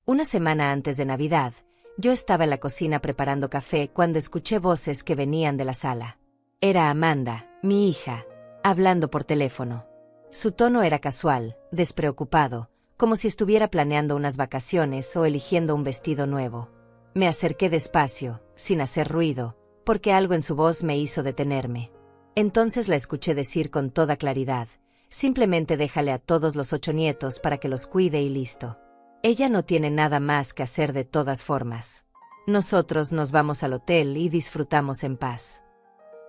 Una semana antes de Navidad, yo estaba en la cocina preparando café cuando escuché voces que venían de la sala. Era Amanda, mi hija, hablando por teléfono. Su tono era casual, despreocupado, como si estuviera planeando unas vacaciones o eligiendo un vestido nuevo. Me acerqué despacio, sin hacer ruido, porque algo en su voz me hizo detenerme. Entonces la escuché decir con toda claridad: simplemente déjale a todos los 8 nietos para que los cuide y listo. Ella no tiene nada más que hacer de todas formas. Nosotros nos vamos al hotel y disfrutamos en paz.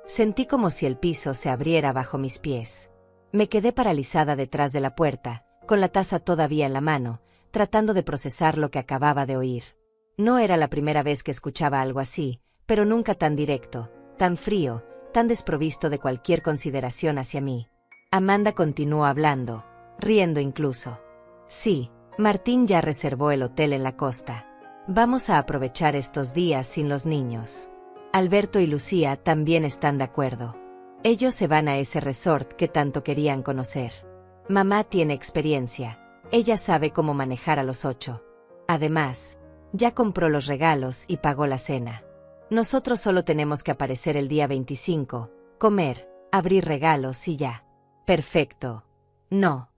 Sentí como si el piso se abriera bajo mis pies. Me quedé paralizada detrás de la puerta, con la taza todavía en la mano, tratando de procesar lo que acababa de oír. No era la primera vez que escuchaba algo así, pero nunca tan directo, tan frío, tan desprovisto de cualquier consideración hacia mí. Amanda continuó hablando, riendo incluso. Sí, Martín ya reservó el hotel en la costa. Vamos a aprovechar estos días sin los niños. Alberto y Lucía también están de acuerdo. Ellos se van a ese resort que tanto querían conocer. Mamá tiene experiencia. Ella sabe cómo manejar a los 8. Además, ya compró los regalos y pagó la cena. Nosotros solo tenemos que aparecer el día 25, comer, abrir regalos y ya. Perfecto. No.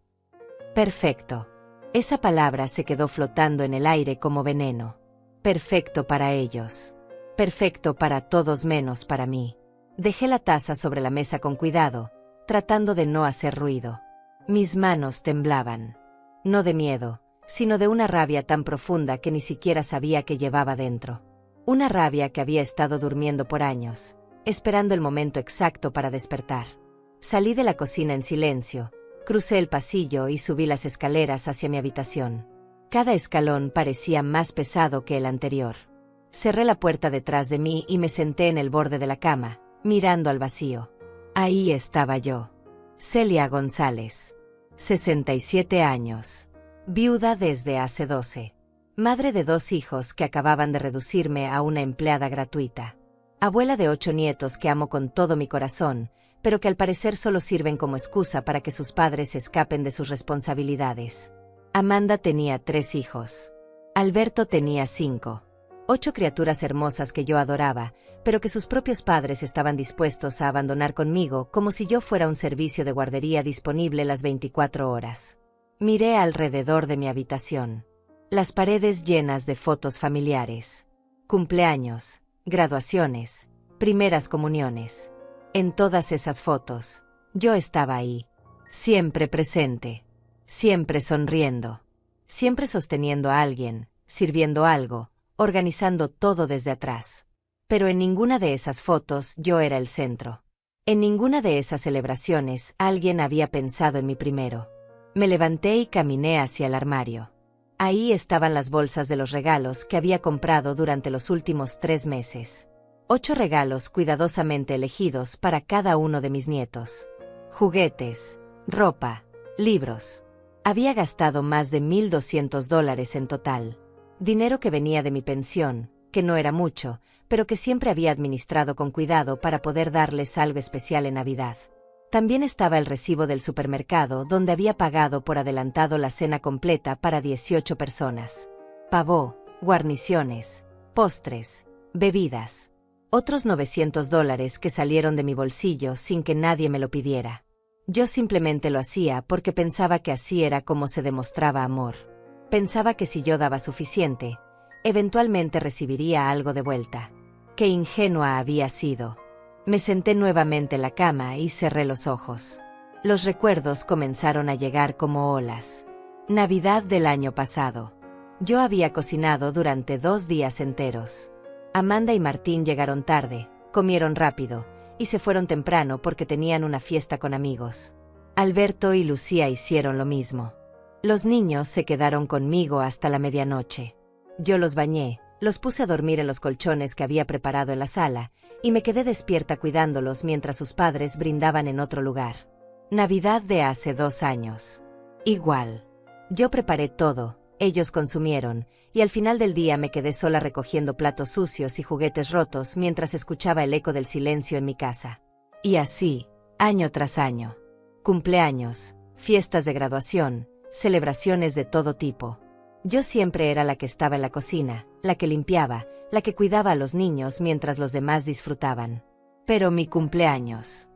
Perfecto. Esa palabra se quedó flotando en el aire como veneno. Perfecto para ellos. Perfecto para todos menos para mí. Dejé la taza sobre la mesa con cuidado, tratando de no hacer ruido. Mis manos temblaban. No de miedo, sino de una rabia tan profunda que ni siquiera sabía que llevaba dentro. Una rabia que había estado durmiendo por años, esperando el momento exacto para despertar. Salí de la cocina en silencio. Crucé el pasillo y subí las escaleras hacia mi habitación. Cada escalón parecía más pesado que el anterior. Cerré la puerta detrás de mí y me senté en el borde de la cama, mirando al vacío. Ahí estaba yo. Celia González. 67 años. Viuda desde hace 12. Madre de 2 hijos que acababan de reducirme a una empleada gratuita. Abuela de 8 nietos que amo con todo mi corazón, pero que al parecer solo sirven como excusa para que sus padres escapen de sus responsabilidades. Amanda tenía 3 hijos. Alberto tenía 5. 8 criaturas hermosas que yo adoraba, pero que sus propios padres estaban dispuestos a abandonar conmigo como si yo fuera un servicio de guardería disponible las 24 horas. Miré alrededor de mi habitación. Las paredes llenas de fotos familiares. Cumpleaños, graduaciones, primeras comuniones. En todas esas fotos, yo estaba ahí, siempre presente, siempre sonriendo, siempre sosteniendo a alguien, sirviendo algo, organizando todo desde atrás. Pero en ninguna de esas fotos yo era el centro. En ninguna de esas celebraciones alguien había pensado en mí primero. Me levanté y caminé hacia el armario. Ahí estaban las bolsas de los regalos que había comprado durante los últimos 3 meses. 8 regalos cuidadosamente elegidos para cada uno de mis nietos. Juguetes, ropa, libros. Había gastado más de $1,200 en total. Dinero que venía de mi pensión, que no era mucho, pero que siempre había administrado con cuidado para poder darles algo especial en Navidad. También estaba el recibo del supermercado donde había pagado por adelantado la cena completa para 18 personas. Pavó, guarniciones, postres, bebidas. Otros $900 que salieron de mi bolsillo sin que nadie me lo pidiera. Yo simplemente lo hacía porque pensaba que así era como se demostraba amor. Pensaba que si yo daba suficiente, eventualmente recibiría algo de vuelta. Qué ingenua había sido. Me senté nuevamente en la cama y cerré los ojos. Los recuerdos comenzaron a llegar como olas. Navidad del año pasado. Yo había cocinado durante 2 días enteros. Amanda y Martín llegaron tarde, comieron rápido, y se fueron temprano porque tenían una fiesta con amigos. Alberto y Lucía hicieron lo mismo. Los niños se quedaron conmigo hasta la medianoche. Yo los bañé, los puse a dormir en los colchones que había preparado en la sala, y me quedé despierta cuidándolos mientras sus padres brindaban en otro lugar. Navidad de hace 2 años. Igual. Yo preparé todo, ellos consumieron, y al final del día me quedé sola recogiendo platos sucios y juguetes rotos mientras escuchaba el eco del silencio en mi casa. Y así, año tras año. Cumpleaños, fiestas de graduación, celebraciones de todo tipo. Yo siempre era la que estaba en la cocina, la que limpiaba, la que cuidaba a los niños mientras los demás disfrutaban. Pero mi cumpleaños.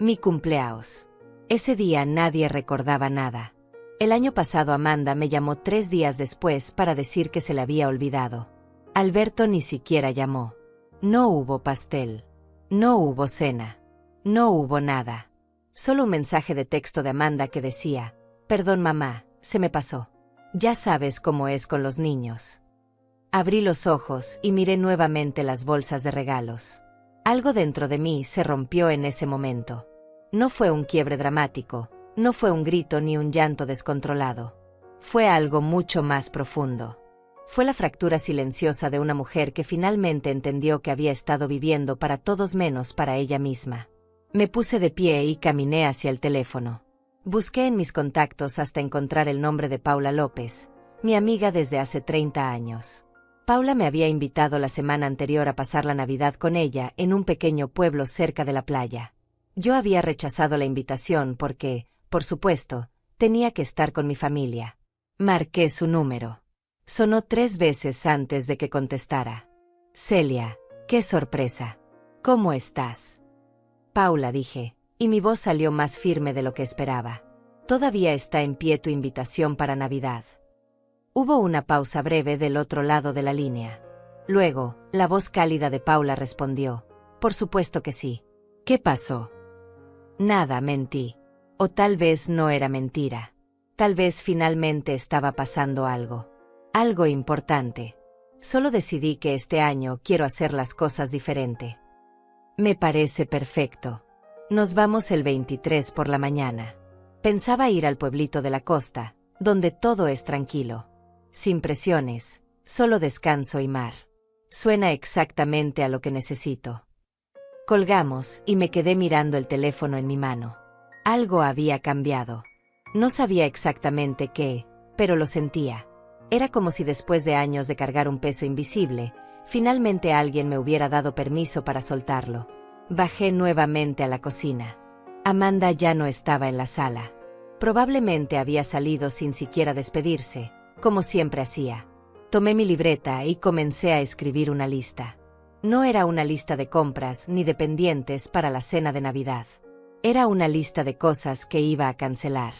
Mi cumpleaños. Ese día nadie recordaba nada. El año pasado Amanda me llamó 3 días después para decir que se le había olvidado. Alberto ni siquiera llamó. No hubo pastel. No hubo cena. No hubo nada. Solo un mensaje de texto de Amanda que decía: «Perdón mamá, se me pasó. Ya sabes cómo es con los niños». Abrí los ojos y miré nuevamente las bolsas de regalos. Algo dentro de mí se rompió en ese momento. No fue un quiebre dramático, no fue un grito ni un llanto descontrolado. Fue algo mucho más profundo. Fue la fractura silenciosa de una mujer que finalmente entendió que había estado viviendo para todos menos para ella misma. Me puse de pie y caminé hacia el teléfono. Busqué en mis contactos hasta encontrar el nombre de Paula López, mi amiga desde hace 30 años. Paula me había invitado la semana anterior a pasar la Navidad con ella en un pequeño pueblo cerca de la playa. Yo había rechazado la invitación porque, por supuesto, tenía que estar con mi familia. Marqué su número. Sonó 3 veces antes de que contestara. «Celia, qué sorpresa. ¿Cómo estás?» «Paula», dije, y mi voz salió más firme de lo que esperaba. «Todavía está en pie tu invitación para Navidad». Hubo una pausa breve del otro lado de la línea. Luego, la voz cálida de Paula respondió: «Por supuesto que sí». «¿Qué pasó?» «Nada», mentí. O tal vez no era mentira. Tal vez finalmente estaba pasando algo. Algo importante. Solo decidí que este año quiero hacer las cosas diferente. «Me parece perfecto. Nos vamos el 23 por la mañana». Pensaba ir al pueblito de la costa, donde todo es tranquilo. Sin presiones, solo descanso y mar. Suena exactamente a lo que necesito. Colgamos y me quedé mirando el teléfono en mi mano. Algo había cambiado. No sabía exactamente qué, pero lo sentía. Era como si después de años de cargar un peso invisible, finalmente alguien me hubiera dado permiso para soltarlo. Bajé nuevamente a la cocina. Amanda ya no estaba en la sala. Probablemente había salido sin siquiera despedirse, como siempre hacía. Tomé mi libreta y comencé a escribir una lista. No era una lista de compras ni de pendientes para la cena de Navidad. Era una lista de cosas que iba a cancelar.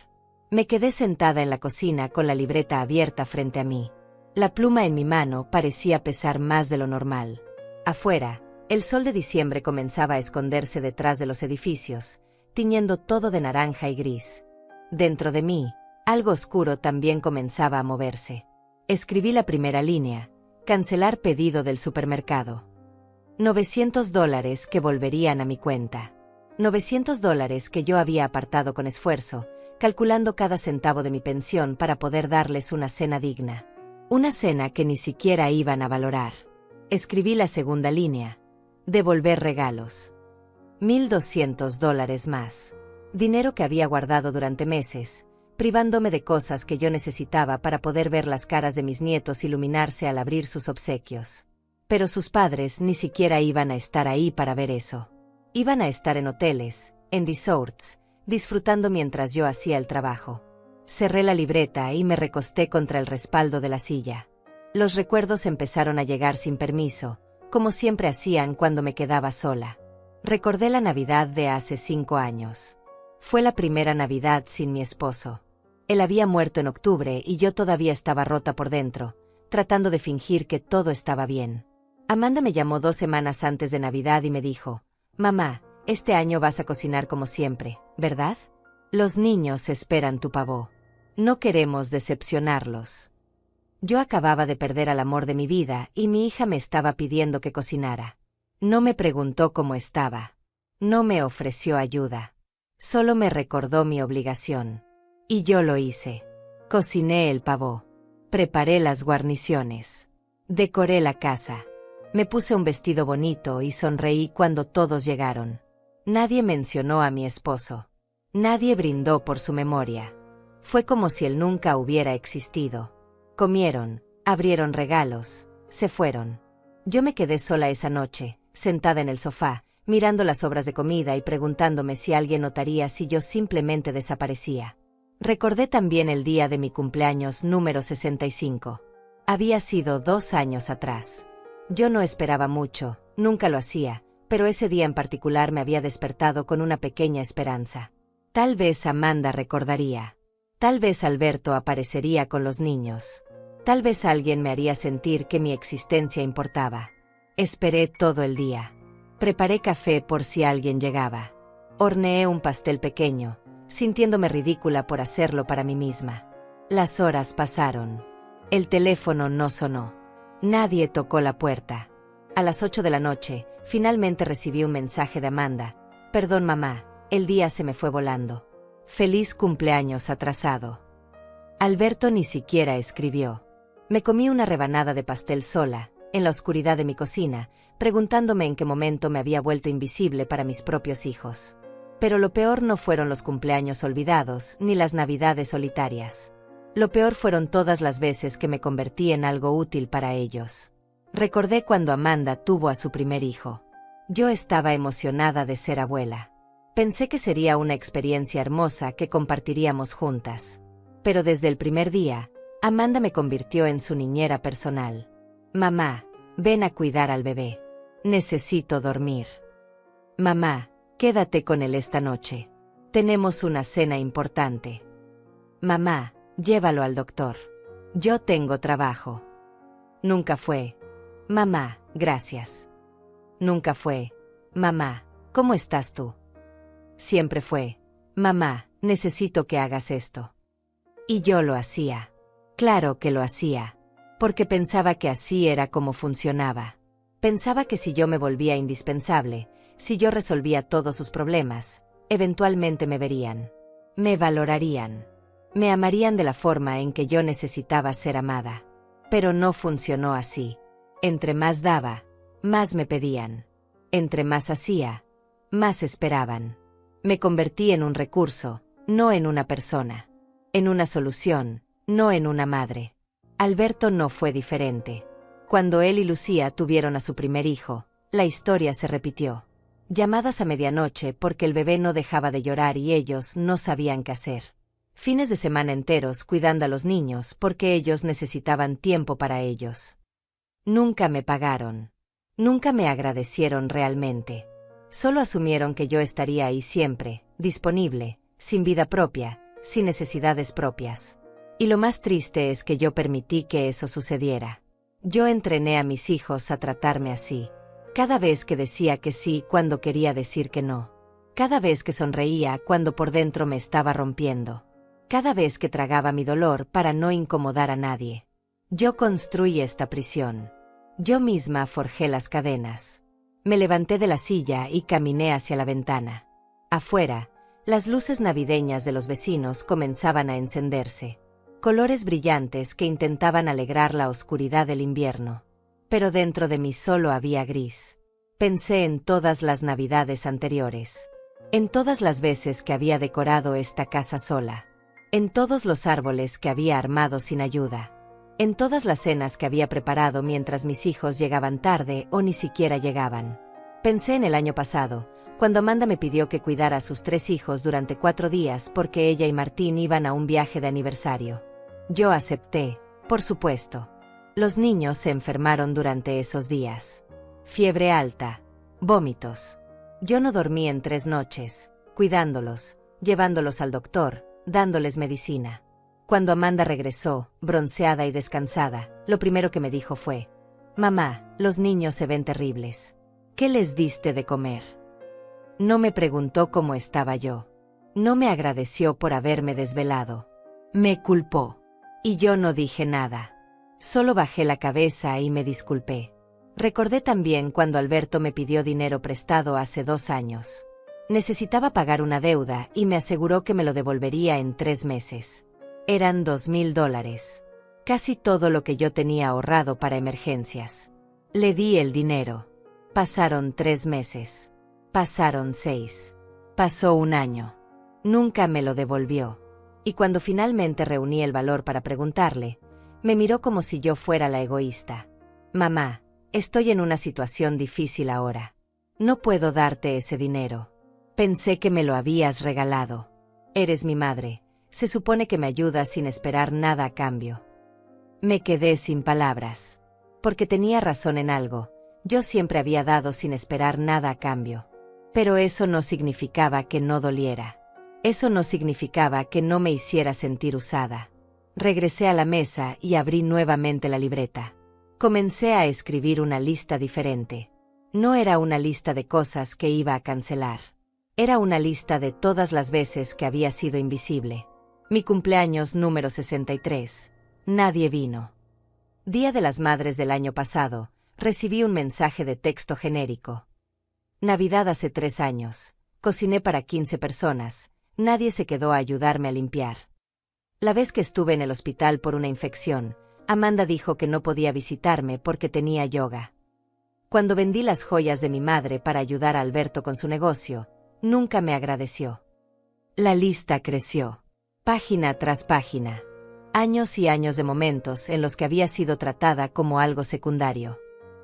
Me quedé sentada en la cocina con la libreta abierta frente a mí. La pluma en mi mano parecía pesar más de lo normal. Afuera, el sol de diciembre comenzaba a esconderse detrás de los edificios, tiñendo todo de naranja y gris. Dentro de mí, algo oscuro también comenzaba a moverse. Escribí la primera línea: cancelar pedido del supermercado. $900 que volverían a mi cuenta. $900 que yo había apartado con esfuerzo, calculando cada centavo de mi pensión para poder darles una cena digna. Una cena que ni siquiera iban a valorar. Escribí la segunda línea: devolver regalos. $1,200 más. Dinero que había guardado durante meses, privándome de cosas que yo necesitaba para poder ver las caras de mis nietos iluminarse al abrir sus obsequios. Pero sus padres ni siquiera iban a estar ahí para ver eso. Iban a estar en hoteles, en resorts, disfrutando mientras yo hacía el trabajo. Cerré la libreta y me recosté contra el respaldo de la silla. Los recuerdos empezaron a llegar sin permiso, como siempre hacían cuando me quedaba sola. Recordé la Navidad de hace 5 años. Fue la primera Navidad sin mi esposo. Él había muerto en octubre y yo todavía estaba rota por dentro, tratando de fingir que todo estaba bien. Amanda me llamó 2 semanas antes de Navidad y me dijo: «Mamá, este año vas a cocinar como siempre, ¿verdad? Los niños esperan tu pavó. No queremos decepcionarlos». Yo acababa de perder al amor de mi vida y mi hija me estaba pidiendo que cocinara. No me preguntó cómo estaba. No me ofreció ayuda. Solo me recordó mi obligación. Y yo lo hice. Cociné el pavó. Preparé las guarniciones. Decoré la casa. Me puse un vestido bonito y sonreí cuando todos llegaron. Nadie mencionó a mi esposo. Nadie brindó por su memoria. Fue como si él nunca hubiera existido. Comieron, abrieron regalos, se fueron. Yo me quedé sola esa noche, sentada en el sofá, mirando las sobras de comida y preguntándome si alguien notaría si yo simplemente desaparecía. Recordé también el día de mi cumpleaños número 65. Había sido 2 años atrás. Yo no esperaba mucho, nunca lo hacía, pero ese día en particular me había despertado con una pequeña esperanza. Tal vez Amanda recordaría. Tal vez Alberto aparecería con los niños. Tal vez alguien me haría sentir que mi existencia importaba. Esperé todo el día. Preparé café por si alguien llegaba. Horneé un pastel pequeño, sintiéndome ridícula por hacerlo para mí misma. Las horas pasaron. El teléfono no sonó. Nadie tocó la puerta. A las 8 de la noche, finalmente recibí un mensaje de Amanda. Perdón, mamá, el día se me fue volando. Feliz cumpleaños atrasado. Alberto ni siquiera escribió. Me comí una rebanada de pastel sola, en la oscuridad de mi cocina, preguntándome en qué momento me había vuelto invisible para mis propios hijos. Pero lo peor no fueron los cumpleaños olvidados, ni las navidades solitarias. Lo peor fueron todas las veces que me convertí en algo útil para ellos. Recordé cuando Amanda tuvo a su primer hijo. Yo estaba emocionada de ser abuela. Pensé que sería una experiencia hermosa que compartiríamos juntas. Pero desde el primer día, Amanda me convirtió en su niñera personal. Mamá, ven a cuidar al bebé. Necesito dormir. Mamá, quédate con él esta noche. Tenemos una cena importante. Mamá, llévalo al doctor. Yo tengo trabajo. Nunca fue. Mamá, gracias. Nunca fue. Mamá, ¿cómo estás tú? Siempre fue. Mamá, necesito que hagas esto. Y yo lo hacía. Claro que lo hacía. Porque pensaba que así era como funcionaba. Pensaba que si yo me volvía indispensable, si yo resolvía todos sus problemas, eventualmente me verían. Me valorarían. Me amarían de la forma en que yo necesitaba ser amada. Pero no funcionó así. Entre más daba, más me pedían. Entre más hacía, más esperaban. Me convertí en un recurso, no en una persona. En una solución, no en una madre. Alberto no fue diferente. Cuando él y Lucía tuvieron a su primer hijo, la historia se repitió. Llamadas a medianoche porque el bebé no dejaba de llorar y ellos no sabían qué hacer. Fines de semana enteros cuidando a los niños porque ellos necesitaban tiempo para ellos. Nunca me pagaron. Nunca me agradecieron realmente. Solo asumieron que yo estaría ahí siempre, disponible, sin vida propia, sin necesidades propias. Y lo más triste es que yo permití que eso sucediera. Yo entrené a mis hijos a tratarme así. Cada vez que decía que sí cuando quería decir que no. Cada vez que sonreía cuando por dentro me estaba rompiendo. Cada vez que tragaba mi dolor para no incomodar a nadie. Yo construí esta prisión. Yo misma forjé las cadenas. Me levanté de la silla y caminé hacia la ventana. Afuera, las luces navideñas de los vecinos comenzaban a encenderse. Colores brillantes que intentaban alegrar la oscuridad del invierno. Pero dentro de mí solo había gris. Pensé en todas las navidades anteriores. En todas las veces que había decorado esta casa sola. En todos los árboles que había armado sin ayuda. En todas las cenas que había preparado mientras mis hijos llegaban tarde o ni siquiera llegaban. Pensé en el año pasado, cuando Amanda me pidió que cuidara a sus 3 hijos durante 4 días porque ella y Martín iban a un viaje de aniversario. Yo acepté, por supuesto. Los niños se enfermaron durante esos días. Fiebre alta, vómitos. Yo no dormí en 3 noches, cuidándolos, llevándolos al doctor, dándoles medicina. Cuando Amanda regresó, bronceada y descansada, lo primero que me dijo fue: «Mamá, los niños se ven terribles. ¿Qué les diste de comer?». No me preguntó cómo estaba yo. No me agradeció por haberme desvelado. Me culpó. Y yo no dije nada. Solo bajé la cabeza y me disculpé. Recordé también cuando Alberto me pidió dinero prestado hace 2 años. Necesitaba pagar una deuda y me aseguró que me lo devolvería en 3 meses. Eran $2,000. Casi todo lo que yo tenía ahorrado para emergencias. Le di el dinero. Pasaron 3 meses. Pasaron 6. Pasó 1 año. Nunca me lo devolvió. Y cuando finalmente reuní el valor para preguntarle, me miró como si yo fuera la egoísta. «Mamá, estoy en una situación difícil ahora. No puedo darte ese dinero. Pensé que me lo habías regalado. Eres mi madre. Se supone que me ayuda sin esperar nada a cambio. Me quedé sin palabras. Porque tenía razón en algo. Yo siempre había dado sin esperar nada a cambio. Pero eso no significaba que no doliera. Eso no significaba que no me hiciera sentir usada. Regresé a la mesa y abrí nuevamente la libreta. Comencé a escribir una lista diferente. No era una lista de cosas que iba a cancelar. Era una lista de todas las veces que había sido invisible. Mi cumpleaños número 63. Nadie vino. Día de las Madres del año pasado, recibí un mensaje de texto genérico. Navidad hace 3 años. Cociné para 15 personas. Nadie se quedó a ayudarme a limpiar. La vez que estuve en el hospital por una infección, Amanda dijo que no podía visitarme porque tenía yoga. Cuando vendí las joyas de mi madre para ayudar a Alberto con su negocio, nunca me agradeció. La lista creció. Página tras página. Años y años de momentos en los que había sido tratada como algo secundario.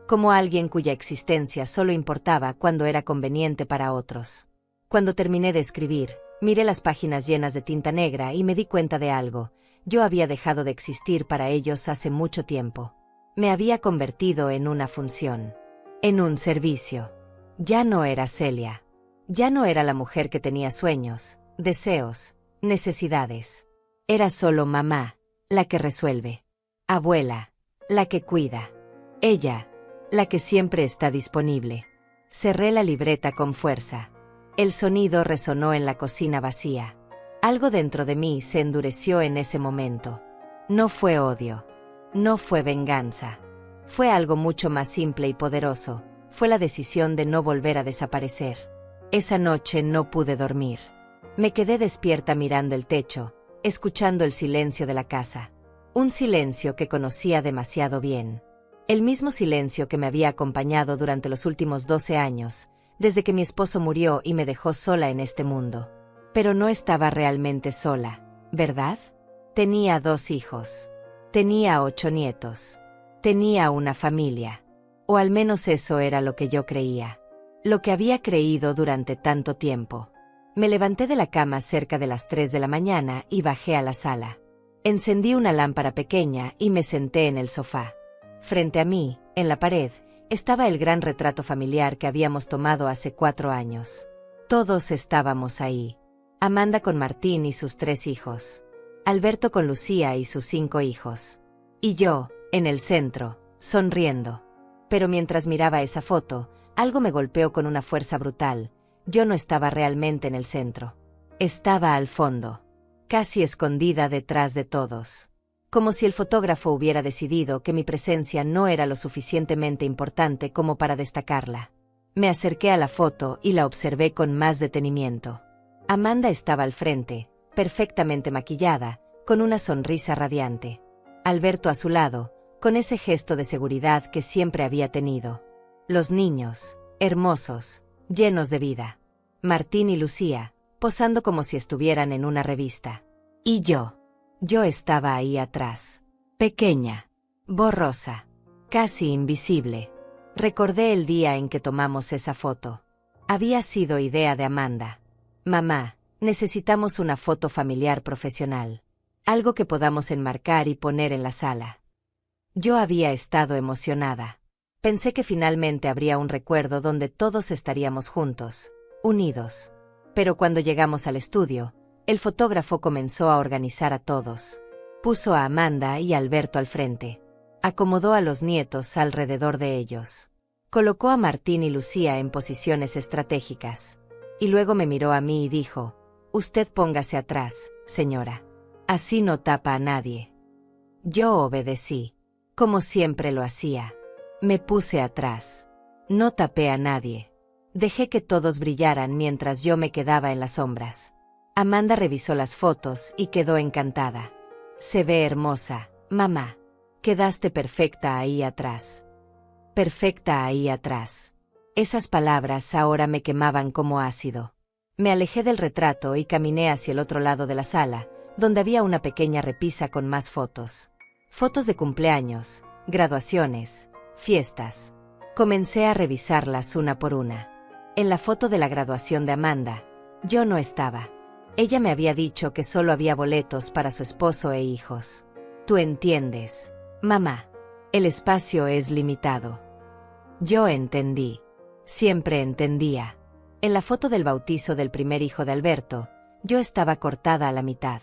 Como alguien cuya existencia solo importaba cuando era conveniente para otros. Cuando terminé de escribir, miré las páginas llenas de tinta negra y me di cuenta de algo. Yo había dejado de existir para ellos hace mucho tiempo. Me había convertido en una función. En un servicio. Ya no era Celia. Ya no era la mujer que tenía sueños, deseos, necesidades. Era solo mamá, la que resuelve. Abuela, la que cuida. Ella, la que siempre está disponible. Cerré la libreta con fuerza. El sonido resonó en la cocina vacía. Algo dentro de mí se endureció en ese momento. No fue odio. No fue venganza. Fue algo mucho más simple y poderoso. Fue la decisión de no volver a desaparecer. Esa noche no pude dormir. Me quedé despierta mirando el techo, escuchando el silencio de la casa. Un silencio que conocía demasiado bien. El mismo silencio que me había acompañado durante los últimos 12 años, desde que mi esposo murió y me dejó sola en este mundo. Pero no estaba realmente sola, ¿verdad? Tenía 2 hijos. Tenía 8 nietos. Tenía una familia. O al menos eso era lo que yo creía. Lo que había creído durante tanto tiempo. Me levanté de la cama cerca de las 3 de la mañana y bajé a la sala. Encendí una lámpara pequeña y me senté en el sofá. Frente a mí, en la pared, estaba el gran retrato familiar que habíamos tomado hace 4 años. Todos estábamos ahí. Amanda con Martín y sus 3 hijos. Alberto con Lucía y sus 5 hijos. Y yo, en el centro, sonriendo. Pero mientras miraba esa foto, algo me golpeó con una fuerza brutal. Yo no estaba realmente en el centro. Estaba al fondo, casi escondida detrás de todos. Como si el fotógrafo hubiera decidido que mi presencia no era lo suficientemente importante como para destacarla. Me acerqué a la foto y la observé con más detenimiento. Amanda estaba al frente, perfectamente maquillada, con una sonrisa radiante. Alberto a su lado, con ese gesto de seguridad que siempre había tenido. Los niños, hermosos, llenos de vida. Martín y Lucía, posando como si estuvieran en una revista. Y yo estaba ahí atrás. Pequeña, borrosa, casi invisible. Recordé el día en que tomamos esa foto. Había sido idea de Amanda. Mamá, necesitamos una foto familiar profesional. Algo que podamos enmarcar y poner en la sala. Yo había estado emocionada. Pensé que finalmente habría un recuerdo donde todos estaríamos juntos, unidos. Pero cuando llegamos al estudio, el fotógrafo comenzó a organizar a todos. Puso a Amanda y a Alberto al frente. Acomodó a los nietos alrededor de ellos. Colocó a Martín y Lucía en posiciones estratégicas. Y luego me miró a mí y dijo: «Usted póngase atrás, señora. Así no tapa a nadie». Yo obedecí, como siempre lo hacía. Me puse atrás. No tapé a nadie. Dejé que todos brillaran mientras yo me quedaba en las sombras. Amanda revisó las fotos y quedó encantada. «Se ve hermosa, mamá. Quedaste perfecta ahí atrás». Perfecta ahí atrás. Esas palabras ahora me quemaban como ácido. Me alejé del retrato y caminé hacia el otro lado de la sala, donde había una pequeña repisa con más fotos. Fotos de cumpleaños, graduaciones, fiestas. Comencé a revisarlas una por una. En la foto de la graduación de Amanda, yo no estaba. Ella me había dicho que solo había boletos para su esposo e hijos. Tú entiendes, mamá. El espacio es limitado. Yo entendí. Siempre entendía. En la foto del bautizo del primer hijo de Alberto, yo estaba cortada a la mitad.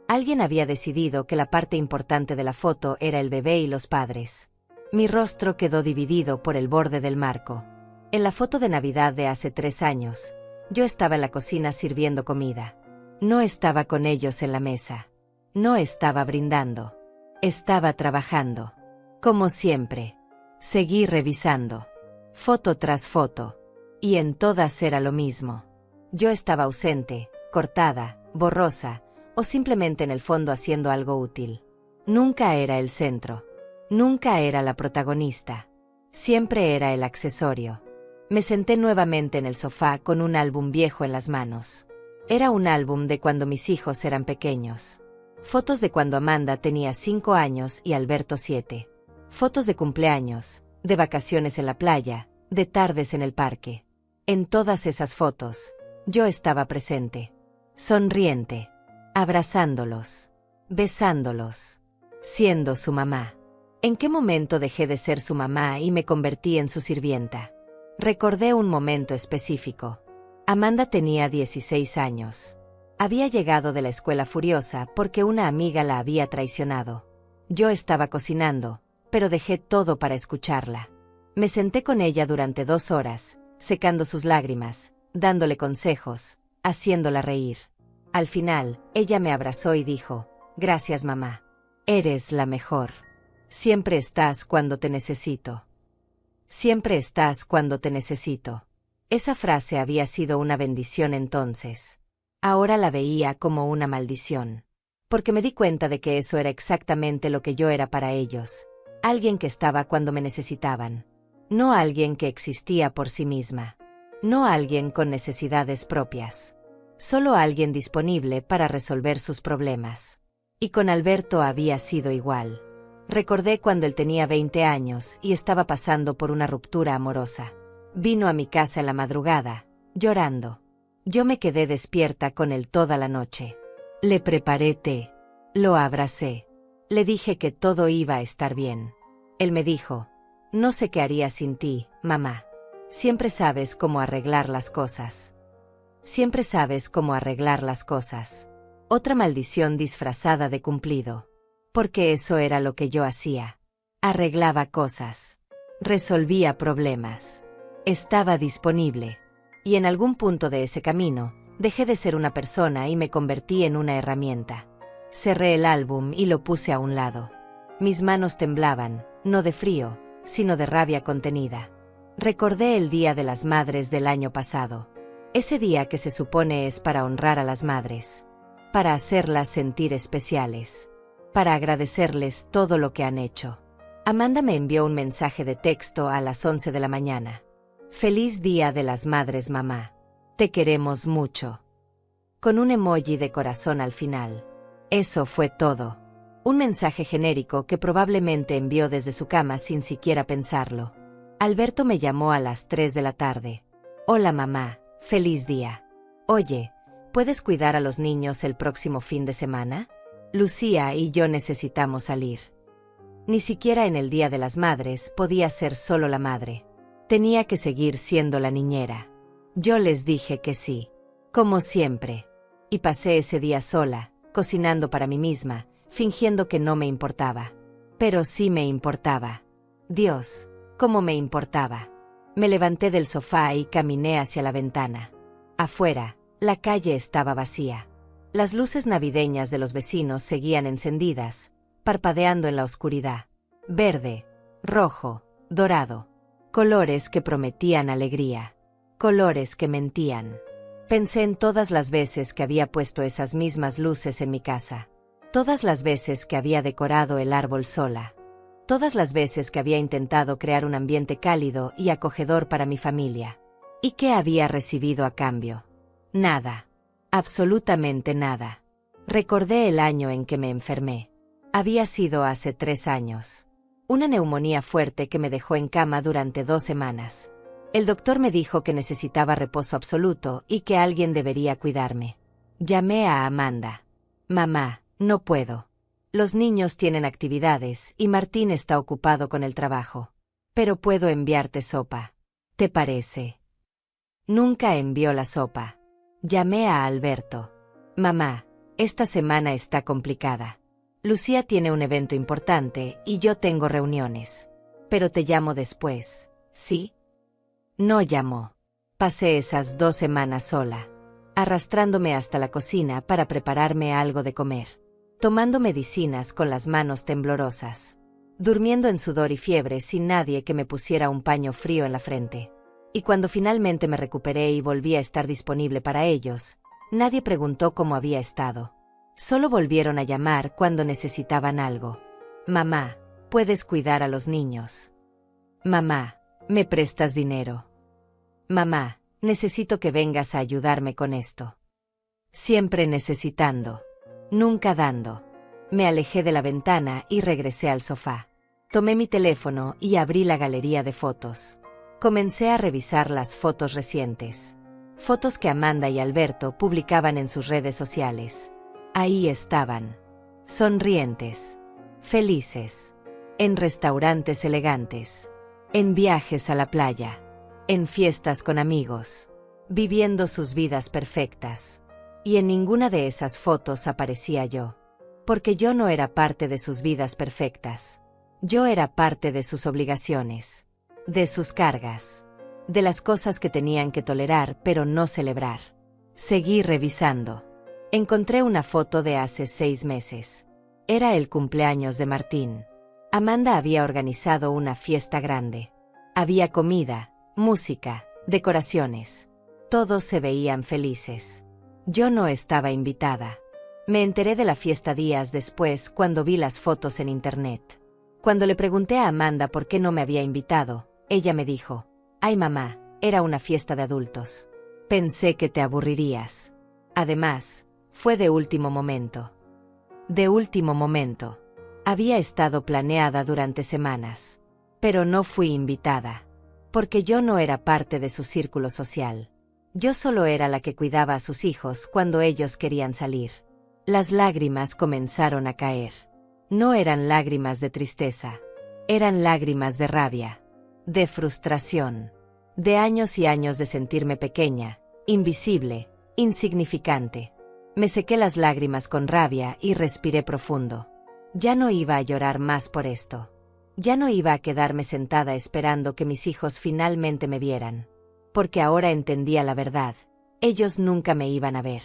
Alguien había decidido que la parte importante de la foto era el bebé y los padres. Mi rostro quedó dividido por el borde del marco. En la foto de Navidad de hace 3 años, yo estaba en la cocina sirviendo comida. No estaba con ellos en la mesa. No estaba brindando. Estaba trabajando. Como siempre. Seguí revisando. Foto tras foto. Y en todas era lo mismo. Yo estaba ausente, cortada, borrosa, o simplemente en el fondo haciendo algo útil. Nunca era el centro. Nunca era la protagonista. Siempre era el accesorio. Me senté nuevamente en el sofá con un álbum viejo en las manos. Era un álbum de cuando mis hijos eran pequeños. Fotos de cuando Amanda tenía 5 años y Alberto 7. Fotos de cumpleaños, de vacaciones en la playa, de tardes en el parque. En todas esas fotos, yo estaba presente. Sonriente. Abrazándolos. Besándolos. Siendo su mamá. ¿En qué momento dejé de ser su mamá y me convertí en su sirvienta? Recordé un momento específico. Amanda tenía 16 años. Había llegado de la escuela furiosa porque una amiga la había traicionado. Yo estaba cocinando, pero dejé todo para escucharla. Me senté con ella durante 2 horas, secando sus lágrimas, dándole consejos, haciéndola reír. Al final, ella me abrazó y dijo, «Gracias, mamá. Eres la mejor. Siempre estás cuando te necesito. Siempre estás cuando te necesito». Esa frase había sido una bendición entonces. Ahora la veía como una maldición. Porque me di cuenta de que eso era exactamente lo que yo era para ellos. Alguien que estaba cuando me necesitaban. No alguien que existía por sí misma. No alguien con necesidades propias. Solo alguien disponible para resolver sus problemas. Y con Alberto había sido igual. Recordé cuando él tenía 20 años y estaba pasando por una ruptura amorosa. Vino a mi casa en la madrugada, llorando. Yo me quedé despierta con él toda la noche. Le preparé té. Lo abracé. Le dije que todo iba a estar bien. Él me dijo, «No sé qué haría sin ti, mamá. Siempre sabes cómo arreglar las cosas. Siempre sabes cómo arreglar las cosas». Otra maldición disfrazada de cumplido. Porque eso era lo que yo hacía. Arreglaba cosas. Resolvía problemas. Estaba disponible. Y en algún punto de ese camino, dejé de ser una persona y me convertí en una herramienta. Cerré el álbum y lo puse a un lado. Mis manos temblaban, no de frío, sino de rabia contenida. Recordé el Día de las Madres del año pasado. Ese día que se supone es para honrar a las madres. Para hacerlas sentir especiales. Para agradecerles todo lo que han hecho. Amanda me envió un mensaje de texto a las 11 de la mañana. «Feliz Día de las Madres, mamá. Te queremos mucho». Con un emoji de corazón al final. Eso fue todo. Un mensaje genérico que probablemente envió desde su cama sin siquiera pensarlo. Alberto me llamó a las 3 de la tarde. «Hola, mamá. Feliz día. Oye, ¿puedes cuidar a los niños el próximo fin de semana? Lucía y yo necesitamos salir». Ni siquiera en el Día de las Madres podía ser solo la madre. Tenía que seguir siendo la niñera. Yo les dije que sí. Como siempre. Y pasé ese día sola, cocinando para mí misma, fingiendo que no me importaba. Pero sí me importaba. Dios, cómo me importaba. Me levanté del sofá y caminé hacia la ventana. Afuera, la calle estaba vacía. Las luces navideñas de los vecinos seguían encendidas, parpadeando en la oscuridad. Verde, rojo, dorado. Colores que prometían alegría. Colores que mentían. Pensé en todas las veces que había puesto esas mismas luces en mi casa. Todas las veces que había decorado el árbol sola. Todas las veces que había intentado crear un ambiente cálido y acogedor para mi familia. ¿Y qué había recibido a cambio? Nada. Absolutamente nada. Recordé el año en que me enfermé. Había sido hace 3 años. Una neumonía fuerte que me dejó en cama durante 2 semanas. El doctor me dijo que necesitaba reposo absoluto y que alguien debería cuidarme. Llamé a Amanda. Mamá, no puedo. Los niños tienen actividades y Martín está ocupado con el trabajo. Pero puedo enviarte sopa. ¿Te parece? Nunca envió la sopa. Llamé a Alberto. Mamá, esta semana está complicada. Lucía tiene un evento importante y yo tengo reuniones. Pero te llamo después, ¿sí? No llamó. Pasé esas 2 semanas sola, arrastrándome hasta la cocina para prepararme algo de comer, tomando medicinas con las manos temblorosas, durmiendo en sudor y fiebre sin nadie que me pusiera un paño frío en la frente. Y cuando finalmente me recuperé y volví a estar disponible para ellos, nadie preguntó cómo había estado. Solo volvieron a llamar cuando necesitaban algo. Mamá, ¿puedes cuidar a los niños? Mamá, ¿me prestas dinero? Mamá, necesito que vengas a ayudarme con esto. Siempre necesitando, nunca dando. Me alejé de la ventana y regresé al sofá. Tomé mi teléfono y abrí la galería de fotos. Comencé a revisar las fotos recientes. Fotos que Amanda y Alberto publicaban en sus redes sociales. Ahí estaban, sonrientes, felices, en restaurantes elegantes, en viajes a la playa, en fiestas con amigos, viviendo sus vidas perfectas. Y en ninguna de esas fotos aparecía yo, porque yo no era parte de sus vidas perfectas. Yo era parte de sus obligaciones, de sus cargas, de las cosas que tenían que tolerar pero no celebrar. Seguí revisando. Encontré una foto de hace 6 meses. Era el cumpleaños de Martín. Amanda había organizado una fiesta grande. Había comida, música, decoraciones. Todos se veían felices. Yo no estaba invitada. Me enteré de la fiesta días después cuando vi las fotos en internet. Cuando le pregunté a Amanda por qué no me había invitado, ella me dijo: «Ay mamá, era una fiesta de adultos. Pensé que te aburrirías». Además, fue de último momento. De último momento. Había estado planeada durante semanas. Pero no fui invitada. Porque yo no era parte de su círculo social. Yo solo era la que cuidaba a sus hijos cuando ellos querían salir. Las lágrimas comenzaron a caer. No eran lágrimas de tristeza. Eran lágrimas de rabia, de frustración, de años y años de sentirme pequeña, invisible, insignificante. Me sequé las lágrimas con rabia y respiré profundo. Ya no iba a llorar más por esto. Ya no iba a quedarme sentada esperando que mis hijos finalmente me vieran. Porque ahora entendía la verdad. Ellos nunca me iban a ver.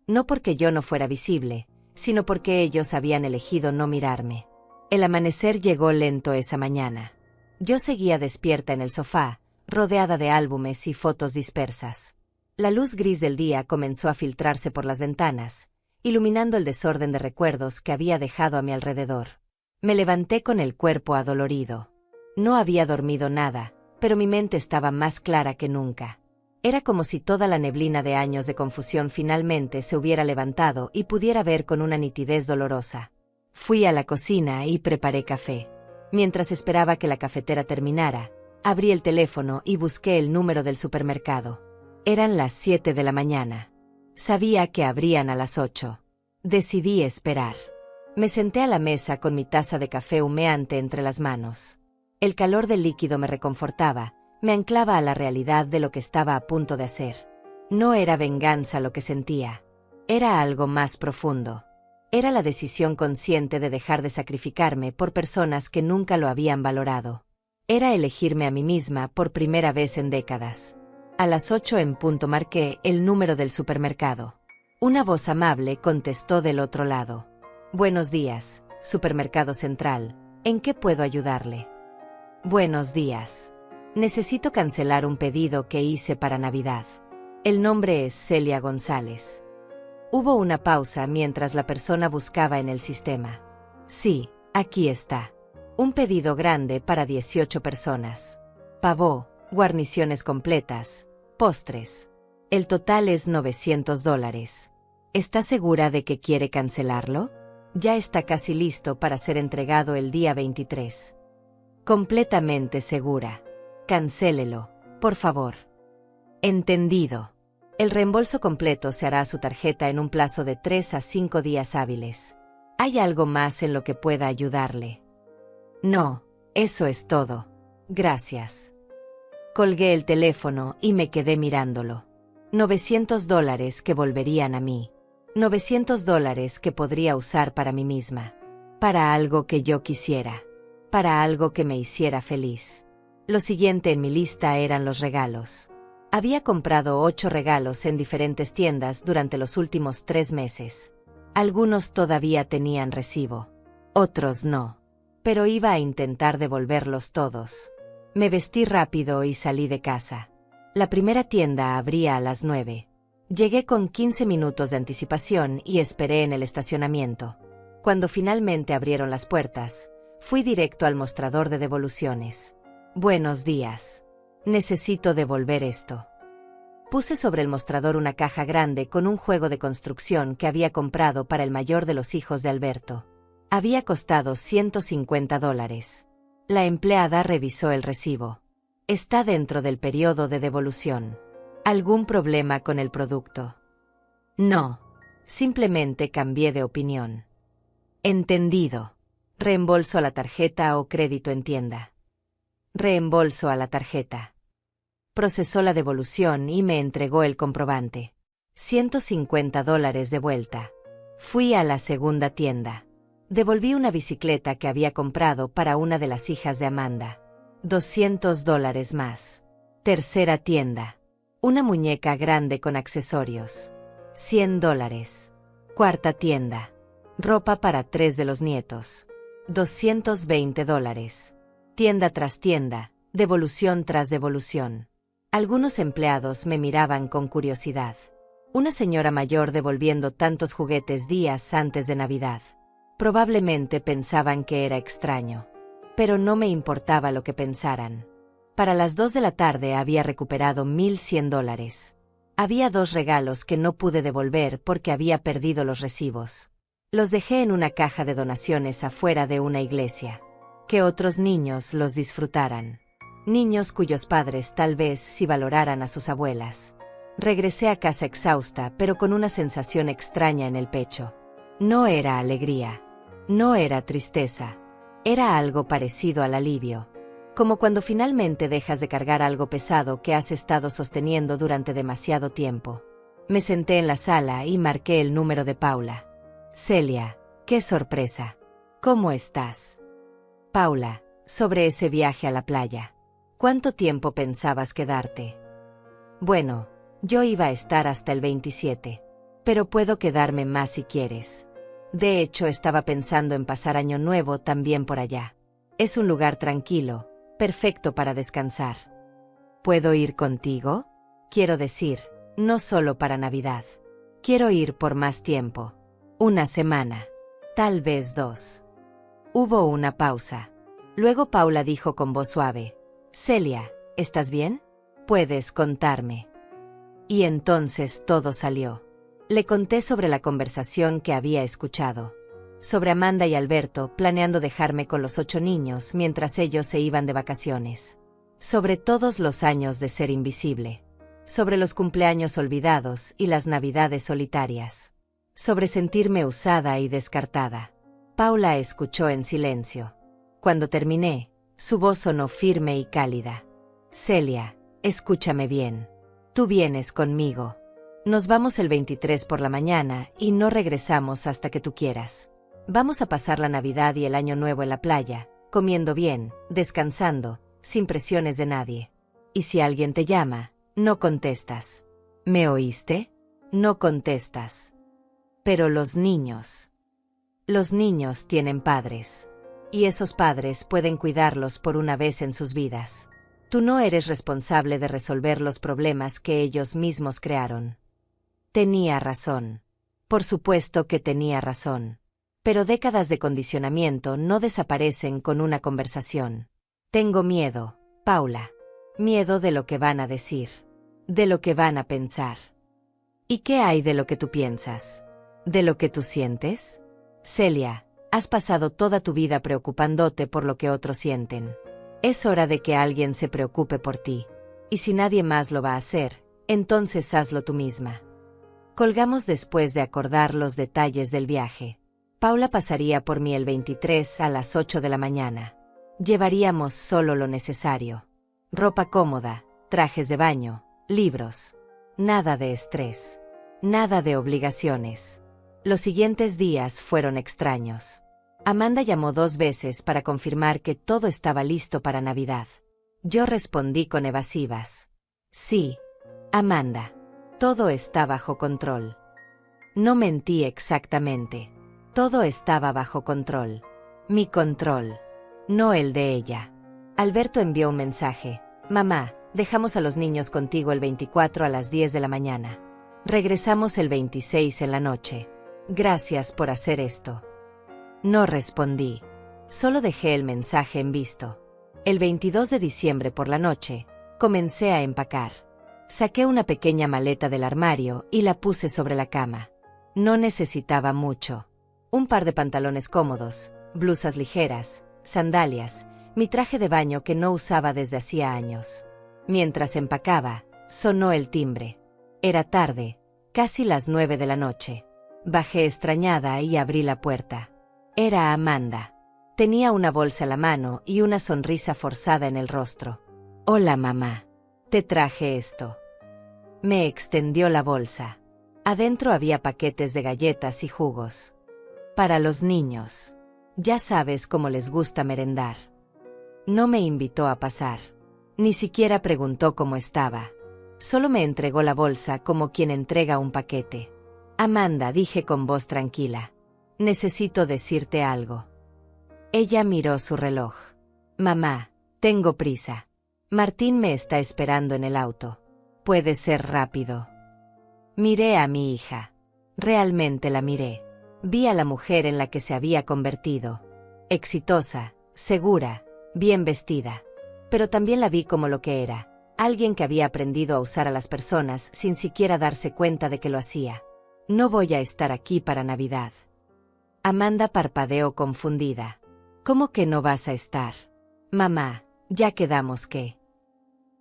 No porque yo no fuera visible, sino porque ellos habían elegido no mirarme. El amanecer llegó lento esa mañana. Yo seguía despierta en el sofá, rodeada de álbumes y fotos dispersas. La luz gris del día comenzó a filtrarse por las ventanas, iluminando el desorden de recuerdos que había dejado a mi alrededor. Me levanté con el cuerpo adolorido. No había dormido nada, pero mi mente estaba más clara que nunca. Era como si toda la neblina de años de confusión finalmente se hubiera levantado y pudiera ver con una nitidez dolorosa. Fui a la cocina y preparé café. Mientras esperaba que la cafetera terminara, abrí el teléfono y busqué el número del supermercado. Eran las 7 de la mañana. Sabía que abrían a las 8. Decidí esperar. Me senté a la mesa con mi taza de café humeante entre las manos. El calor del líquido me reconfortaba, me anclaba a la realidad de lo que estaba a punto de hacer. No era venganza lo que sentía. Era algo más profundo. Era la decisión consciente de dejar de sacrificarme por personas que nunca lo habían valorado. Era elegirme a mí misma por primera vez en décadas. A las 8 en punto marqué el número del supermercado. Una voz amable contestó del otro lado. «Buenos días, Supermercado Central. ¿En qué puedo ayudarle?» «Buenos días. Necesito cancelar un pedido que hice para Navidad. El nombre es Celia González». Hubo una pausa mientras la persona buscaba en el sistema. «Sí, aquí está. Un pedido grande para 18 personas. Pavó, guarniciones completas, postres. El total es $900. ¿Está segura de que quiere cancelarlo? Ya está casi listo para ser entregado el día 23. Completamente segura. Cancélelo, por favor». «Entendido». El reembolso completo se hará a su tarjeta en un plazo de 3 a 5 días hábiles. ¿Hay algo más en lo que pueda ayudarle? No, eso es todo. Gracias. Colgué el teléfono y me quedé mirándolo. $900 que volverían a mí. $900 que podría usar para mí misma. Para algo que yo quisiera. Para algo que me hiciera feliz. Lo siguiente en mi lista eran los regalos. Había comprado 8 regalos en diferentes tiendas durante los últimos 3 meses. Algunos todavía tenían recibo. Otros no. Pero iba a intentar devolverlos todos. Me vestí rápido y salí de casa. La primera tienda abría a las 9. Llegué con 15 minutos de anticipación y esperé en el estacionamiento. Cuando finalmente abrieron las puertas, fui directo al mostrador de devoluciones. Buenos días. Necesito devolver esto. Puse sobre el mostrador una caja grande con un juego de construcción que había comprado para el mayor de los hijos de Alberto. Había costado $150. La empleada revisó el recibo. Está dentro del periodo de devolución. ¿Algún problema con el producto? No. Simplemente cambié de opinión. Entendido. Reembolso a la tarjeta o crédito en tienda. Reembolso a la tarjeta. Procesó la devolución y me entregó el comprobante. $150 de vuelta. Fui a la segunda tienda. Devolví una bicicleta que había comprado para una de las hijas de Amanda. $200 más. Tercera tienda. Una muñeca grande con accesorios. $100. Cuarta tienda. Ropa para 3 de los nietos. $220. Tienda tras tienda, devolución tras devolución. Algunos empleados me miraban con curiosidad. Una señora mayor devolviendo tantos juguetes días antes de Navidad. Probablemente pensaban que era extraño. Pero no me importaba lo que pensaran. Para las 2 de la tarde había recuperado $1,100. Había 2 regalos que no pude devolver porque había perdido los recibos. Los dejé en una caja de donaciones afuera de una iglesia. Que otros niños los disfrutaran. Niños cuyos padres tal vez sí valoraran a sus abuelas. Regresé a casa exhausta, pero con una sensación extraña en el pecho. No era alegría. No era tristeza. Era algo parecido al alivio. Como cuando finalmente dejas de cargar algo pesado que has estado sosteniendo durante demasiado tiempo. Me senté en la sala y marqué el número de Paula. Celia, qué sorpresa. ¿Cómo estás? Paula, sobre ese viaje a la playa. ¿Cuánto tiempo pensabas quedarte? Bueno, yo iba a estar hasta el 27. Pero puedo quedarme más si quieres. De hecho, estaba pensando en pasar Año Nuevo también por allá. Es un lugar tranquilo, perfecto para descansar. ¿Puedo ir contigo? Quiero decir, no solo para Navidad. Quiero ir por más tiempo. 1 semana. Tal vez 2. Hubo una pausa. Luego Paula dijo con voz suave: Celia, ¿estás bien? Puedes contarme. Y entonces todo salió. Le conté sobre la conversación que había escuchado. Sobre Amanda y Alberto planeando dejarme con los 8 niños mientras ellos se iban de vacaciones. Sobre todos los años de ser invisible. Sobre los cumpleaños olvidados y las navidades solitarias. Sobre sentirme usada y descartada. Paula escuchó en silencio. Cuando terminé, su voz sonó firme y cálida. Celia, escúchame bien. Tú vienes conmigo. Nos vamos el 23 por la mañana y no regresamos hasta que tú quieras. Vamos a pasar la Navidad y el Año Nuevo en la playa, comiendo bien, descansando, sin presiones de nadie. Y si alguien te llama, no contestas. ¿Me oíste? No contestas. Pero los niños tienen padres. Y esos padres pueden cuidarlos por una vez en sus vidas. Tú no eres responsable de resolver los problemas que ellos mismos crearon. Tenía razón. Por supuesto que tenía razón. Pero décadas de condicionamiento no desaparecen con una conversación. Tengo miedo, Paula. Miedo de lo que van a decir. De lo que van a pensar. ¿Y qué hay de lo que tú piensas? ¿De lo que tú sientes? Celia, has pasado toda tu vida preocupándote por lo que otros sienten. Es hora de que alguien se preocupe por ti. Y si nadie más lo va a hacer, Entonces hazlo tú misma. Colgamos después de acordar los detalles del viaje. Paula pasaría por mí el 23 a las 8 de la mañana. Llevaríamos solo lo necesario. Ropa cómoda, trajes de baño, libros. Nada de estrés. Nada de obligaciones. Los siguientes días fueron extraños. Amanda llamó 2 veces para confirmar que todo estaba listo para Navidad. Yo respondí con evasivas. Sí, Amanda. Todo está bajo control. No mentí exactamente. Todo estaba bajo control. Mi control. No el de ella. Alberto envió un mensaje. Mamá, dejamos a los niños contigo el 24 a las 10 de la mañana. Regresamos el 26 en la noche. Gracias por hacer esto. No respondí. Solo dejé el mensaje en visto. El 22 de diciembre por la noche, comencé a empacar. Saqué una pequeña maleta del armario y la puse sobre la cama. No necesitaba mucho. Un par de pantalones cómodos, blusas ligeras, sandalias, mi traje de baño que no usaba desde hacía años. Mientras empacaba, sonó el timbre. Era tarde, casi las 9 de la noche. Bajé extrañada y abrí la puerta. Era Amanda. Tenía una bolsa a la mano y una sonrisa forzada en el rostro. Hola, mamá. Te traje esto. Me extendió la bolsa. Adentro había paquetes de galletas y jugos. Para los niños. Ya sabes cómo les gusta merendar. No me invitó a pasar. Ni siquiera preguntó cómo estaba. Solo me entregó la bolsa como quien entrega un paquete. Amanda, dije con voz tranquila. Necesito decirte algo. Ella miró su reloj. Mamá, tengo prisa. Martín me está esperando en el auto. Puede ser rápido. Miré a mi hija. Realmente la miré. Vi a la mujer en la que se había convertido. Exitosa, segura, bien vestida. Pero también la vi como lo que era. Alguien que había aprendido a usar a las personas sin siquiera darse cuenta de que lo hacía. No voy a estar aquí para Navidad. Amanda parpadeó confundida. ¿Cómo que no vas a estar? Mamá, ya quedamos que...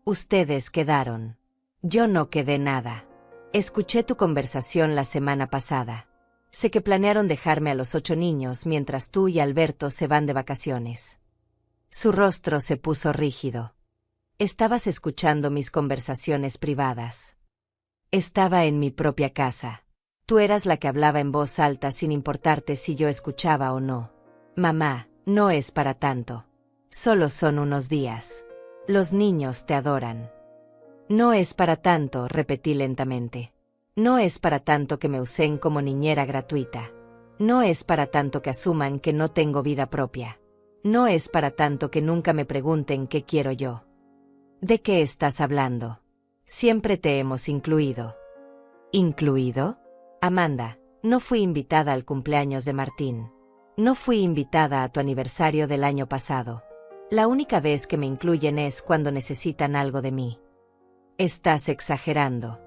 Ustedes quedaron. Yo no quedé nada. Escuché tu conversación la semana pasada. Sé que planearon dejarme a los 8 niños mientras tú y Alberto se van de vacaciones. Su rostro se puso rígido. Estabas escuchando mis conversaciones privadas. Estaba en mi propia casa. Tú eras la que hablaba en voz alta sin importarte si yo escuchaba o no. Mamá, no es para tanto. Solo son unos días. Los niños te adoran. No es para tanto, repetí lentamente. No es para tanto que me usen como niñera gratuita. No es para tanto que asuman que no tengo vida propia. No es para tanto que nunca me pregunten qué quiero yo. ¿De qué estás hablando? Siempre te hemos incluido. ¿Incluido? Amanda, no fui invitada al cumpleaños de Martín. No fui invitada a tu aniversario del año pasado. La única vez que me incluyen es cuando necesitan algo de mí. Estás exagerando.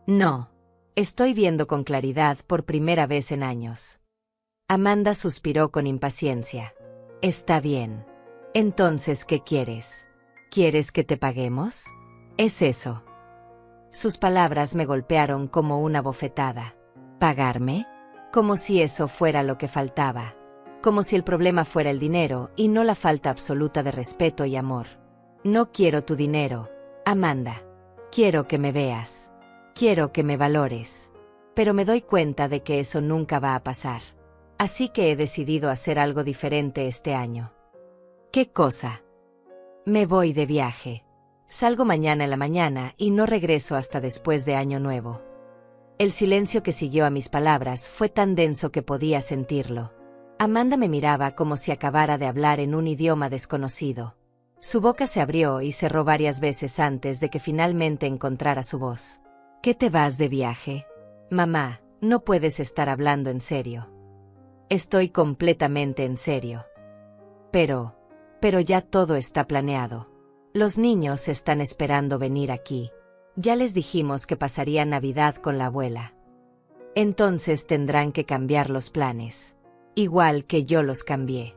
No. Estoy viendo con claridad por primera vez en años. Amanda suspiró con impaciencia. Está bien. Entonces, ¿qué quieres? ¿Quieres que te paguemos? Es eso. Sus palabras me golpearon como una bofetada. ¿Pagarme? Como si eso fuera lo que faltaba. Como si el problema fuera el dinero y no la falta absoluta de respeto y amor. No quiero tu dinero, Amanda. Quiero que me veas. Quiero que me valores. Pero me doy cuenta de que eso nunca va a pasar. Así que he decidido hacer algo diferente este año. ¿Qué cosa? Me voy de viaje. Salgo mañana en la mañana y no regreso hasta después de Año Nuevo. El silencio que siguió a mis palabras fue tan denso que podía sentirlo. Amanda me miraba como si acabara de hablar en un idioma desconocido. Su boca se abrió y cerró varias veces antes de que finalmente encontrara su voz. ¿Qué te vas de viaje? Mamá, no puedes estar hablando en serio. Estoy completamente en serio. Pero ya todo está planeado. Los niños están esperando venir aquí. Ya les dijimos que pasaría Navidad con la abuela. Entonces tendrán que cambiar los planes. Igual que yo los cambié.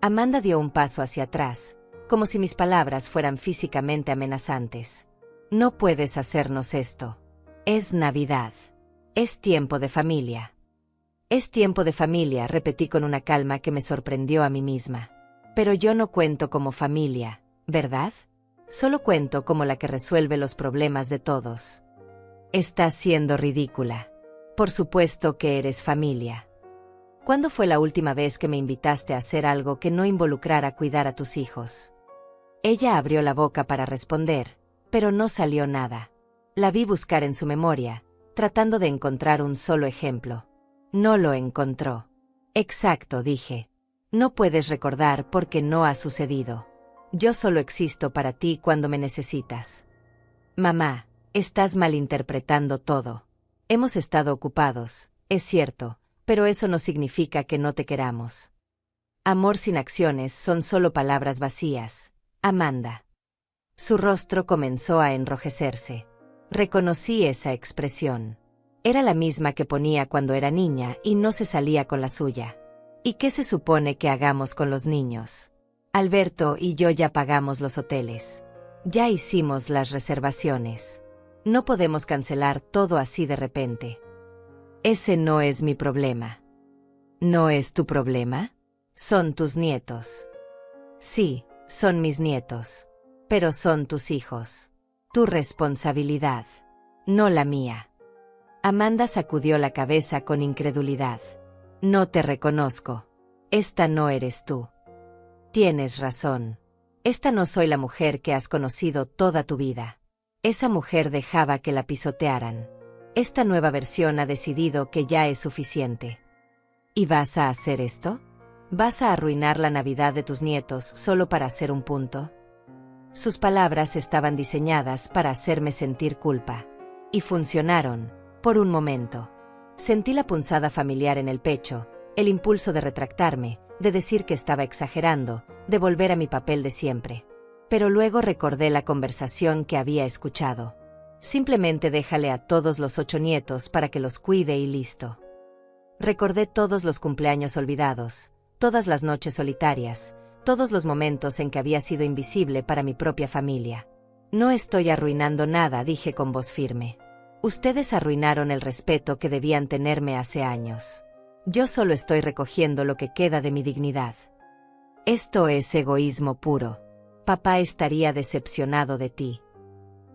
Amanda dio un paso hacia atrás, como si mis palabras fueran físicamente amenazantes. No puedes hacernos esto. Es Navidad. Es tiempo de familia. Es tiempo de familia, repetí con una calma que me sorprendió a mí misma. Pero yo no cuento como familia, ¿verdad? Solo cuento como la que resuelve los problemas de todos. Estás siendo ridícula. Por supuesto que eres familia. ¿Cuándo fue la última vez que me invitaste a hacer algo que no involucrara cuidar a tus hijos? Ella abrió la boca para responder, pero no salió nada. La vi buscar en su memoria, tratando de encontrar un solo ejemplo. No lo encontró. Exacto, dije. No puedes recordar porque no ha sucedido. Yo solo existo para ti cuando me necesitas. Mamá, estás malinterpretando todo. Hemos estado ocupados, es cierto, pero eso no significa que no te queramos. Amor sin acciones son solo palabras vacías, Amanda. Su rostro comenzó a enrojecerse. Reconocí esa expresión. Era la misma que ponía cuando era niña y no se salía con la suya. ¿Y qué se supone que hagamos con los niños? Alberto y yo ya pagamos los hoteles. Ya hicimos las reservaciones. No podemos cancelar todo así de repente. Ese no es mi problema. ¿No es tu problema? Son tus nietos. Sí, son mis nietos. Pero son tus hijos. Tu responsabilidad. No la mía. Amanda sacudió la cabeza con incredulidad. No te reconozco. Esta no eres tú. Tienes razón. Esta no soy la mujer que has conocido toda tu vida. Esa mujer dejaba que la pisotearan. Esta nueva versión ha decidido que ya es suficiente. ¿Y vas a hacer esto? ¿Vas a arruinar la Navidad de tus nietos solo para hacer un punto? Sus palabras estaban diseñadas para hacerme sentir culpa. Y funcionaron, por un momento. Sentí la punzada familiar en el pecho, el impulso de retractarme, de decir que estaba exagerando, de volver a mi papel de siempre. Pero luego recordé la conversación que había escuchado. Simplemente déjale a todos los 8 nietos para que los cuide y listo. Recordé todos los cumpleaños olvidados, todas las noches solitarias, todos los momentos en que había sido invisible para mi propia familia. No estoy arruinando nada, dije con voz firme. Ustedes arruinaron el respeto que debían tenerme hace años. Yo solo estoy recogiendo lo que queda de mi dignidad. Esto es egoísmo puro. Papá estaría decepcionado de ti.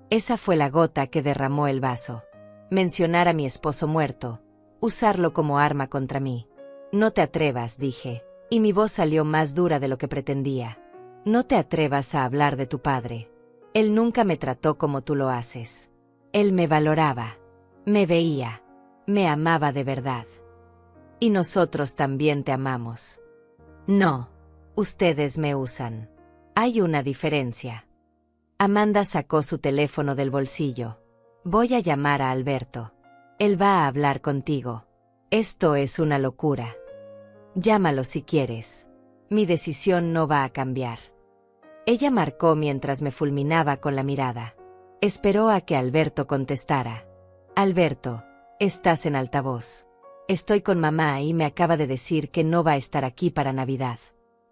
Esa fue la gota que derramó el vaso. Mencionar a mi esposo muerto, usarlo como arma contra mí. No te atrevas, dije, y mi voz salió más dura de lo que pretendía. No te atrevas a hablar de tu padre. Él nunca me trató como tú lo haces. Él me valoraba, me veía, me amaba de verdad. Y nosotros también te amamos. No, ustedes me usan. Hay una diferencia. Amanda sacó su teléfono del bolsillo. Voy a llamar a Alberto. Él va a hablar contigo. Esto es una locura. Llámalo si quieres. Mi decisión no va a cambiar. Ella marcó mientras me fulminaba con la mirada. Esperó a que Alberto contestara. Alberto, estás en altavoz. Estoy con mamá y me acaba de decir que no va a estar aquí para Navidad.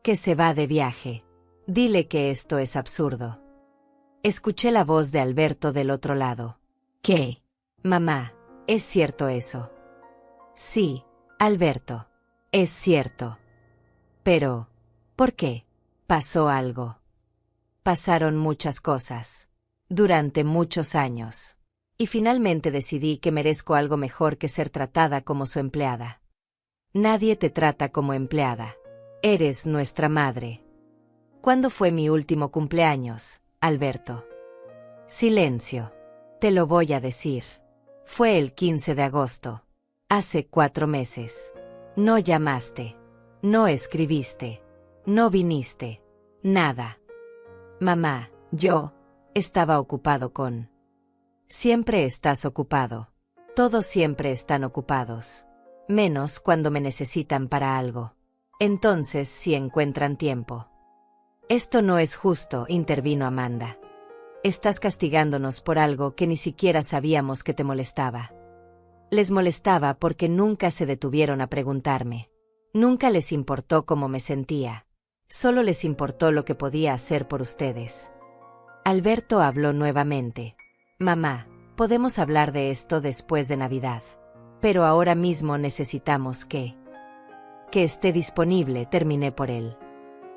Que se va de viaje. Dile que esto es absurdo. Escuché la voz de Alberto del otro lado. ¿Qué? Mamá, ¿es cierto eso? Sí, Alberto. Es cierto. Pero, ¿por qué? Pasó algo. Pasaron muchas cosas. Durante muchos años. Y finalmente decidí que merezco algo mejor que ser tratada como su empleada. Nadie te trata como empleada. Eres nuestra madre. ¿Cuándo fue mi último cumpleaños, Alberto? Silencio. Te lo voy a decir. Fue el 15 de agosto. Hace 4 meses. No llamaste. No escribiste. No viniste. Nada. Mamá, yo estaba ocupado con... Siempre estás ocupado. Todos siempre están ocupados. Menos cuando me necesitan para algo. Entonces sí encuentran tiempo. Esto no es justo, intervino Amanda. Estás castigándonos por algo que ni siquiera sabíamos que te molestaba. Les molestaba porque nunca se detuvieron a preguntarme. Nunca les importó cómo me sentía. Solo les importó lo que podía hacer por ustedes. Alberto habló nuevamente. Mamá, podemos hablar de esto después de Navidad. Pero ahora mismo necesitamos que esté disponible, terminé por él.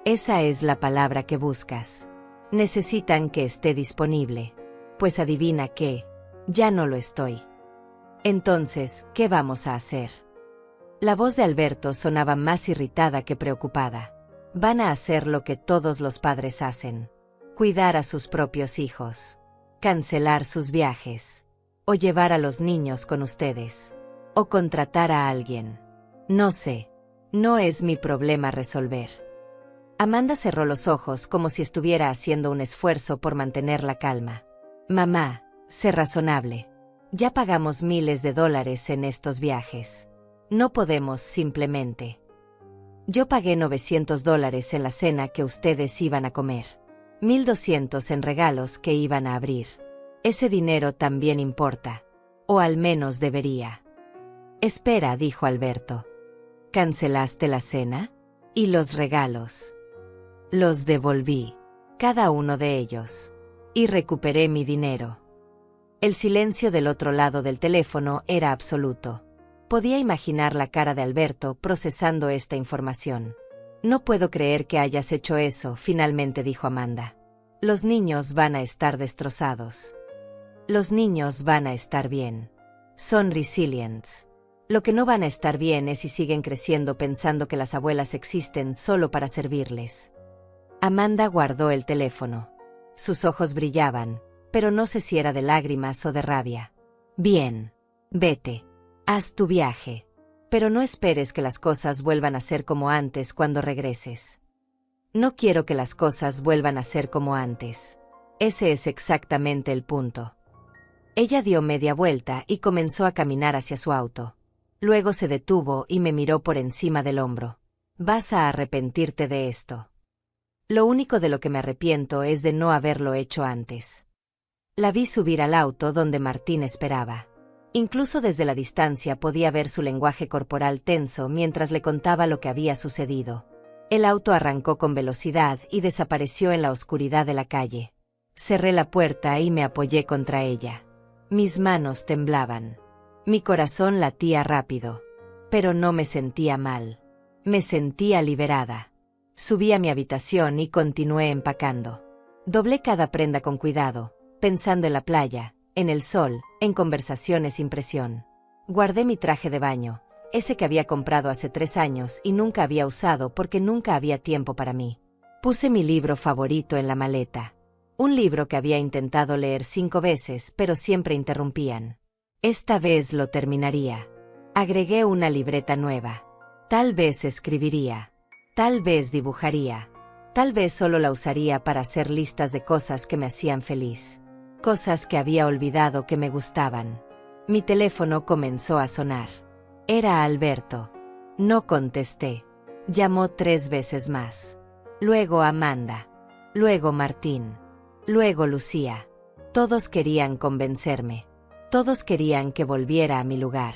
Esa es la palabra que buscas. Necesitan que esté disponible. Pues adivina qué, ya no lo estoy. Entonces, ¿qué vamos a hacer? La voz de Alberto sonaba más irritada que preocupada. Van a hacer lo que todos los padres hacen. Cuidar a sus propios hijos. Cancelar sus viajes. O llevar a los niños con ustedes. O contratar a alguien. No sé. No es mi problema resolver. Amanda cerró los ojos como si estuviera haciendo un esfuerzo por mantener la calma. Mamá, sé razonable. Ya pagamos miles de dólares en estos viajes. No podemos simplemente. Yo pagué $900 en la cena que ustedes iban a comer. 1,200 en regalos que iban a abrir. Ese dinero también importa. O al menos debería. Espera, dijo Alberto. ¿Cancelaste la cena? ¿Y los regalos? Los devolví. Cada uno de ellos. Y recuperé mi dinero. El silencio del otro lado del teléfono era absoluto. Podía imaginar la cara de Alberto procesando esta información. No puedo creer que hayas hecho eso, finalmente dijo Amanda. Los niños van a estar destrozados. Los niños van a estar bien. Son resilients. Lo que no van a estar bien es si siguen creciendo pensando que las abuelas existen solo para servirles. Amanda guardó el teléfono. Sus ojos brillaban, pero no sé si era de lágrimas o de rabia. Bien. Vete. Haz tu viaje. Pero no esperes que las cosas vuelvan a ser como antes cuando regreses. No quiero que las cosas vuelvan a ser como antes. Ese es exactamente el punto. Ella dio media vuelta y comenzó a caminar hacia su auto. Luego se detuvo y me miró por encima del hombro. Vas a arrepentirte de esto. Lo único de lo que me arrepiento es de no haberlo hecho antes. La vi subir al auto donde Martín esperaba. Incluso desde la distancia podía ver su lenguaje corporal tenso mientras le contaba lo que había sucedido. El auto arrancó con velocidad y desapareció en la oscuridad de la calle. Cerré la puerta y me apoyé contra ella. Mis manos temblaban. Mi corazón latía rápido. Pero no me sentía mal. Me sentía liberada. Subí a mi habitación y continué empacando. Doblé cada prenda con cuidado, pensando en la playa, en el sol, en conversaciones sin presión. Guardé mi traje de baño, ese que había comprado hace 3 años y nunca había usado porque nunca había tiempo para mí. Puse mi libro favorito en la maleta. Un libro que había intentado leer 5 veces, pero siempre interrumpían. Esta vez lo terminaría. Agregué una libreta nueva. Tal vez escribiría. Tal vez dibujaría. Tal vez solo la usaría para hacer listas de cosas que me hacían feliz. Cosas que había olvidado que me gustaban. Mi teléfono comenzó a sonar. Era Alberto. No contesté. Llamó 3 veces más. Luego Amanda. Luego Martín. Luego Lucía. Todos querían convencerme. Todos querían que volviera a mi lugar.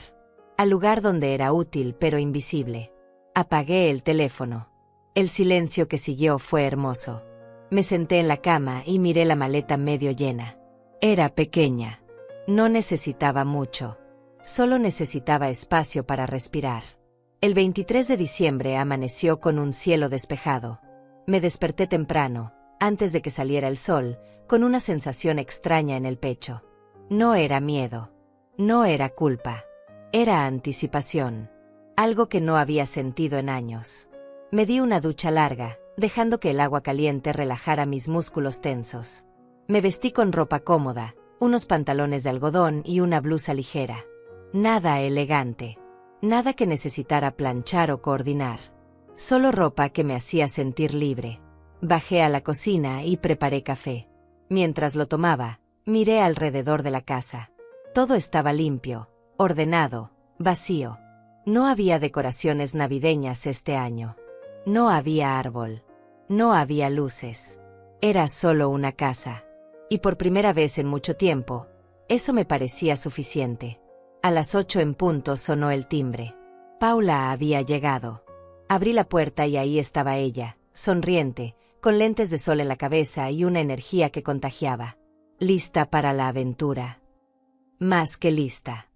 Al lugar donde era útil pero invisible. Apagué el teléfono. El silencio que siguió fue hermoso. Me senté en la cama y miré la maleta medio llena. Era pequeña. No necesitaba mucho. Solo necesitaba espacio para respirar. El 23 de diciembre amaneció con un cielo despejado. Me desperté temprano, antes de que saliera el sol, con una sensación extraña en el pecho. No era miedo. No era culpa. Era anticipación. Algo que no había sentido en años. Me di una ducha larga, dejando que el agua caliente relajara mis músculos tensos. Me vestí con ropa cómoda, unos pantalones de algodón y una blusa ligera. Nada elegante. Nada que necesitara planchar o coordinar. Solo ropa que me hacía sentir libre. Bajé a la cocina y preparé café. Mientras lo tomaba, miré alrededor de la casa. Todo estaba limpio, ordenado, vacío. No había decoraciones navideñas este año. No había árbol. No había luces. Era solo una casa. Y por primera vez en mucho tiempo, eso me parecía suficiente. A las 8 en punto sonó el timbre. Paula había llegado. Abrí la puerta y ahí estaba ella, sonriente, con lentes de sol en la cabeza y una energía que contagiaba. Lista para la aventura. Más que lista.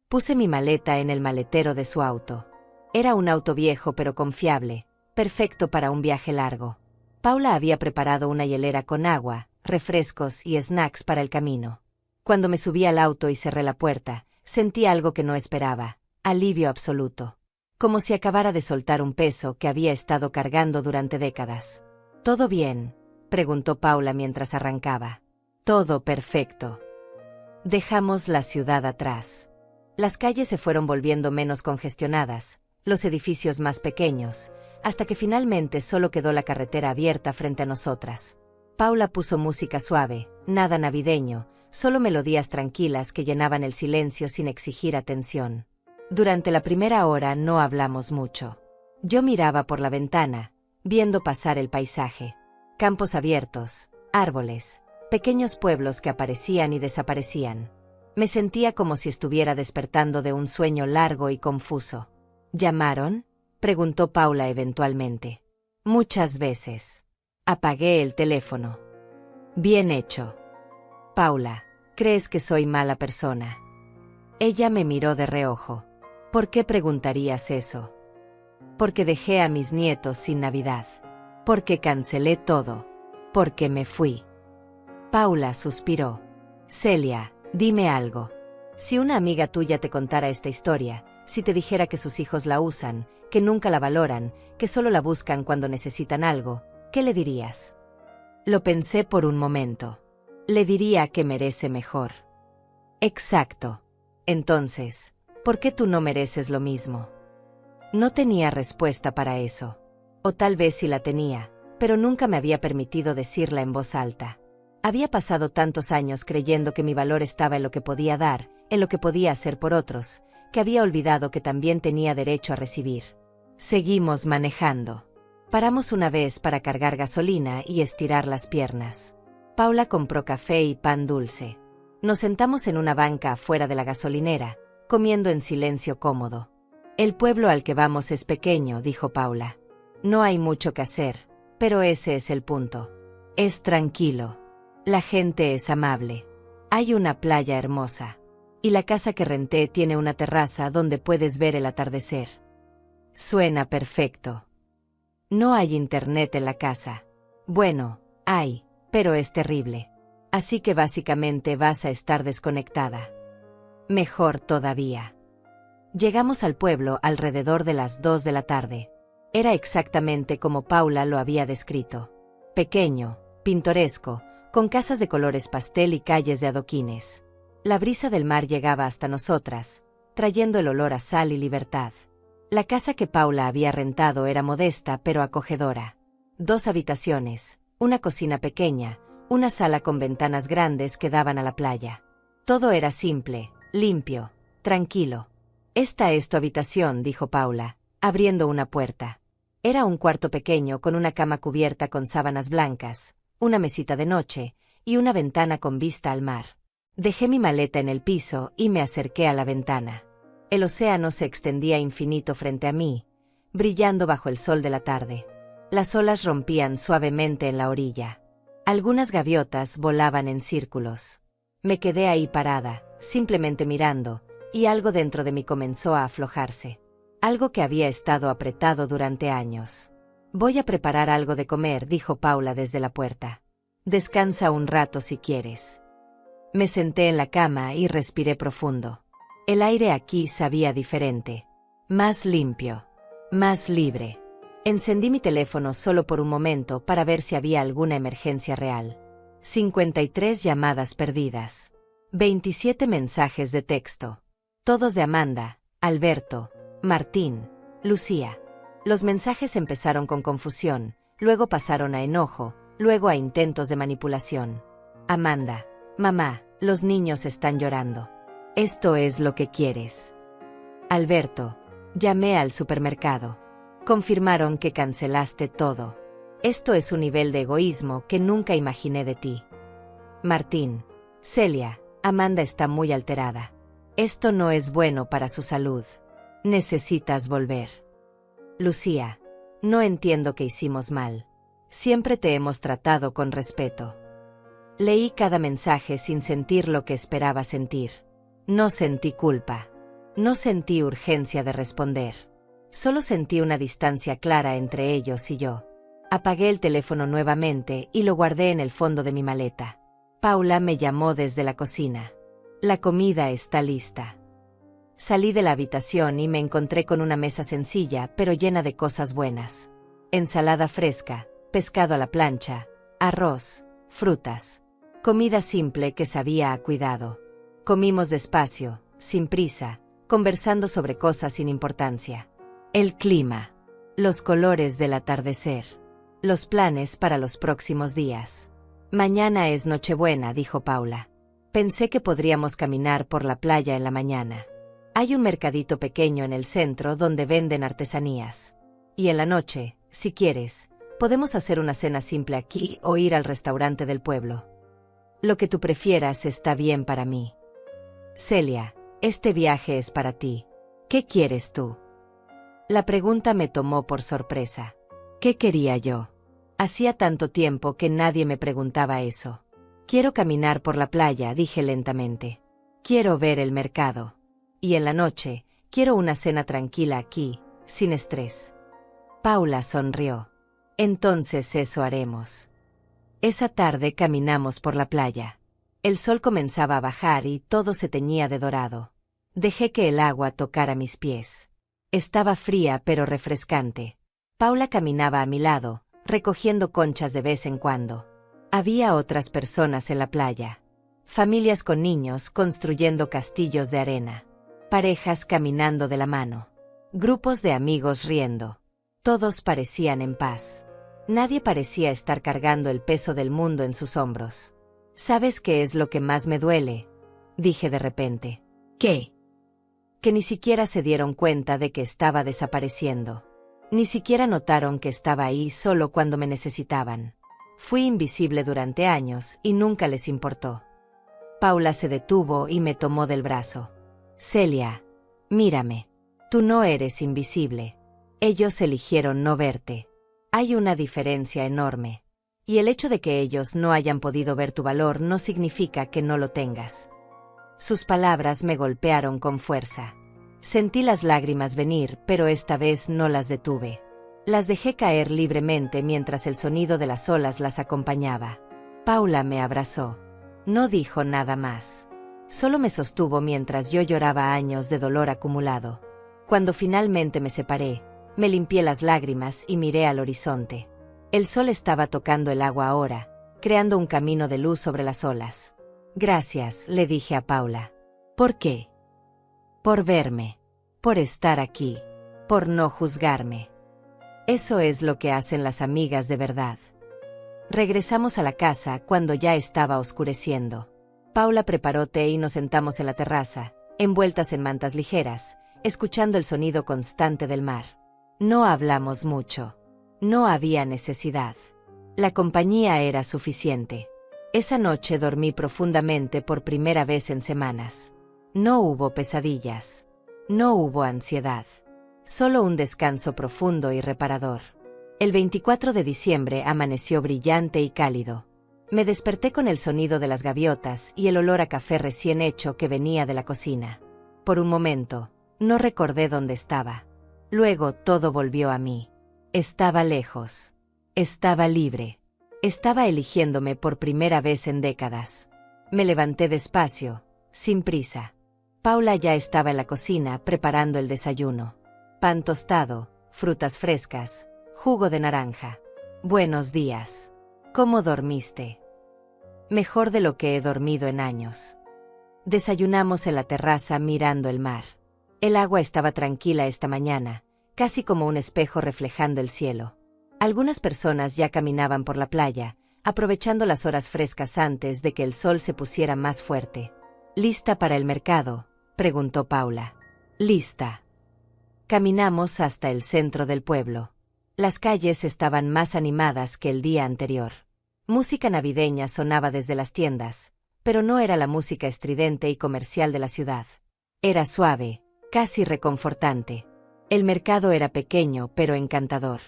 Puse mi maleta en el maletero de su auto. Era un auto viejo pero confiable, perfecto para un viaje largo. Paula había preparado una hielera con agua, refrescos y snacks para el camino. Cuando me subí al auto y cerré la puerta, sentí algo que no esperaba, alivio absoluto. Como si acabara de soltar un peso que había estado cargando durante décadas. ¿Todo bien?, preguntó Paula mientras arrancaba. Todo perfecto. Dejamos la ciudad atrás. Las calles se fueron volviendo menos congestionadas, los edificios más pequeños, hasta que finalmente solo quedó la carretera abierta frente a nosotras. Paula puso música suave, nada navideño, solo melodías tranquilas que llenaban el silencio sin exigir atención. Durante la primera hora no hablamos mucho. Yo miraba por la ventana, viendo pasar el paisaje. Campos abiertos, árboles, pequeños pueblos que aparecían y desaparecían. Me sentía como si estuviera despertando de un sueño largo y confuso. ¿Llamaron?, preguntó Paula eventualmente. Muchas veces. Apagué el teléfono. Bien hecho. Paula, ¿crees que soy mala persona? Ella me miró de reojo. ¿Por qué preguntarías eso? Porque dejé a mis nietos sin Navidad. Porque cancelé todo. Porque me fui. Paula suspiró. Celia, dime algo. Si una amiga tuya te contara esta historia, si te dijera que sus hijos la usan, que nunca la valoran, que solo la buscan cuando necesitan algo, ¿qué le dirías? Lo pensé por un momento. Le diría que merece mejor. Exacto. Entonces, ¿por qué tú no mereces lo mismo? No tenía respuesta para eso. O tal vez sí la tenía, pero nunca me había permitido decirla en voz alta. Había pasado tantos años creyendo que mi valor estaba en lo que podía dar, en lo que podía hacer por otros, que había olvidado que también tenía derecho a recibir. Seguimos manejando. Paramos una vez para cargar gasolina y estirar las piernas. Paula compró café y pan dulce. Nos sentamos en una banca afuera de la gasolinera, comiendo en silencio cómodo. El pueblo al que vamos es pequeño, dijo Paula. No hay mucho que hacer, pero ese es el punto. Es tranquilo. La gente es amable. Hay una playa hermosa. Y la casa que renté tiene una terraza donde puedes ver el atardecer. Suena perfecto. No hay internet en la casa. Bueno, hay, pero es terrible. Así que básicamente vas a estar desconectada. Mejor todavía. Llegamos al pueblo alrededor de las 2 de la tarde. Era exactamente como Paula lo había descrito. Pequeño, pintoresco, con casas de colores pastel y calles de adoquines. La brisa del mar llegaba hasta nosotras, trayendo el olor a sal y libertad. La casa que Paula había rentado era modesta pero acogedora. 2 habitaciones, una cocina pequeña, una sala con ventanas grandes que daban a la playa. Todo era simple, limpio, tranquilo. Esta es tu habitación, dijo Paula, abriendo una puerta. Era un cuarto pequeño con una cama cubierta con sábanas blancas, una mesita de noche y una ventana con vista al mar. Dejé mi maleta en el piso y me acerqué a la ventana. El océano se extendía infinito frente a mí, brillando bajo el sol de la tarde. Las olas rompían suavemente en la orilla. Algunas gaviotas volaban en círculos. Me quedé ahí parada, simplemente mirando, y algo dentro de mí comenzó a aflojarse. Algo que había estado apretado durante años. Voy a preparar algo de comer, dijo Paula desde la puerta. Descansa un rato si quieres. Me senté en la cama y respiré profundo. El aire aquí sabía diferente. Más limpio. Más libre. Encendí mi teléfono solo por un momento para ver si había alguna emergencia real. 53 llamadas perdidas. 27 mensajes de texto. Todos de Amanda, Alberto, Martín, Lucía. Los mensajes empezaron con confusión, luego pasaron a enojo, luego a intentos de manipulación. Amanda, mamá, los niños están llorando. Esto es lo que quieres. Alberto, llamé al supermercado. Confirmaron que cancelaste todo. Esto es un nivel de egoísmo que nunca imaginé de ti. Martín, Celia, Amanda está muy alterada. Esto no es bueno para su salud. Necesitas volver. Lucía, no entiendo que hicimos mal. Siempre te hemos tratado con respeto. Leí cada mensaje sin sentir lo que esperaba sentir. No sentí culpa. No sentí urgencia de responder. Solo sentí una distancia clara entre ellos y yo. Apagué el teléfono nuevamente y lo guardé en el fondo de mi maleta. Paula me llamó desde la cocina. La comida está lista. Salí de la habitación y me encontré con una mesa sencilla pero llena de cosas buenas. Ensalada fresca, pescado a la plancha, arroz, frutas. Comida simple que sabía a cuidado. Comimos despacio, sin prisa, conversando sobre cosas sin importancia. El clima, los colores del atardecer, los planes para los próximos días. Mañana es Nochebuena, dijo Paula. Pensé que podríamos caminar por la playa en la mañana. Hay un mercadito pequeño en el centro donde venden artesanías. Y en la noche, si quieres, podemos hacer una cena simple aquí o ir al restaurante del pueblo. Lo que tú prefieras está bien para mí. Celia, este viaje es para ti. ¿Qué quieres tú? La pregunta me tomó por sorpresa. ¿Qué quería yo? Hacía tanto tiempo que nadie me preguntaba eso. Quiero caminar por la playa, dije lentamente. Quiero ver el mercado. Y en la noche, quiero una cena tranquila aquí, sin estrés. Paula sonrió. Entonces eso haremos. Esa tarde caminamos por la playa. El sol comenzaba a bajar y todo se teñía de dorado. Dejé que el agua tocara mis pies. Estaba fría pero refrescante. Paula caminaba a mi lado, recogiendo conchas de vez en cuando. Había otras personas en la playa. Familias con niños construyendo castillos de arena. Parejas caminando de la mano. Grupos de amigos riendo. Todos parecían en paz. Nadie parecía estar cargando el peso del mundo en sus hombros. ¿Sabes qué es lo que más me duele?, dije de repente. ¿Qué? Que ni siquiera se dieron cuenta de que estaba desapareciendo. Ni siquiera notaron que estaba ahí solo cuando me necesitaban. Fui invisible durante años y nunca les importó. Paula se detuvo y me tomó del brazo. Celia, mírame. Tú no eres invisible. Ellos eligieron no verte. Hay una diferencia enorme. Y el hecho de que ellos no hayan podido ver tu valor no significa que no lo tengas. Sus palabras me golpearon con fuerza. Sentí las lágrimas venir, pero esta vez no las detuve. Las dejé caer libremente mientras el sonido de las olas las acompañaba. Paula me abrazó. No dijo nada más. Solo me sostuvo mientras yo lloraba años de dolor acumulado. Cuando finalmente me separé, me limpié las lágrimas y miré al horizonte. El sol estaba tocando el agua ahora, creando un camino de luz sobre las olas. Gracias, le dije a Paula. ¿Por qué? Por verme. Por estar aquí. Por no juzgarme. Eso es lo que hacen las amigas de verdad. Regresamos a la casa cuando ya estaba oscureciendo. Paula preparó té y nos sentamos en la terraza, envueltas en mantas ligeras, escuchando el sonido constante del mar. No hablamos mucho. No había necesidad. La compañía era suficiente. Esa noche dormí profundamente por primera vez en semanas. No hubo pesadillas. No hubo ansiedad. Solo un descanso profundo y reparador. El 24 de diciembre amaneció brillante y cálido. Me desperté con el sonido de las gaviotas y el olor a café recién hecho que venía de la cocina. Por un momento, no recordé dónde estaba. Luego todo volvió a mí. Estaba lejos. Estaba libre. Estaba eligiéndome por primera vez en décadas. Me levanté despacio, sin prisa. Paula ya estaba en la cocina preparando el desayuno. Pan tostado, frutas frescas, jugo de naranja. Buenos días. ¿Cómo dormiste? Mejor de lo que he dormido en años. Desayunamos en la terraza mirando el mar. El agua estaba tranquila esta mañana, casi como un espejo reflejando el cielo. Algunas personas ya caminaban por la playa, aprovechando las horas frescas antes de que el sol se pusiera más fuerte. ¿Lista para el mercado?, preguntó Paula. Lista. Caminamos hasta el centro del pueblo. Las calles estaban más animadas que el día anterior. Música navideña sonaba desde las tiendas, pero no era la música estridente y comercial de la ciudad. Era suave, casi reconfortante. El mercado era pequeño pero encantador.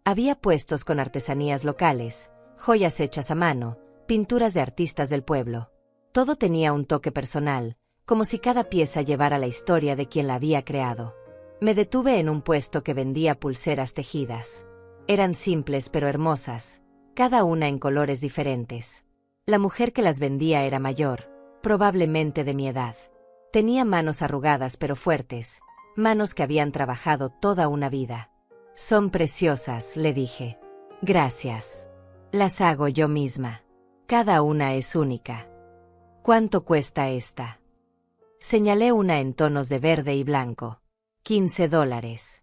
Había puestos con artesanías locales, joyas hechas a mano, pinturas de artistas del pueblo. Todo tenía un toque personal, como si cada pieza llevara la historia de quien la había creado. Me detuve en un puesto que vendía pulseras tejidas. Eran simples pero hermosas, cada una en colores diferentes. La mujer que las vendía era mayor, probablemente de mi edad. Tenía manos arrugadas pero fuertes, manos que habían trabajado toda una vida. Son preciosas, le dije. Gracias. Las hago yo misma. Cada una es única. ¿Cuánto cuesta esta? Señalé una en tonos de verde y blanco. $15.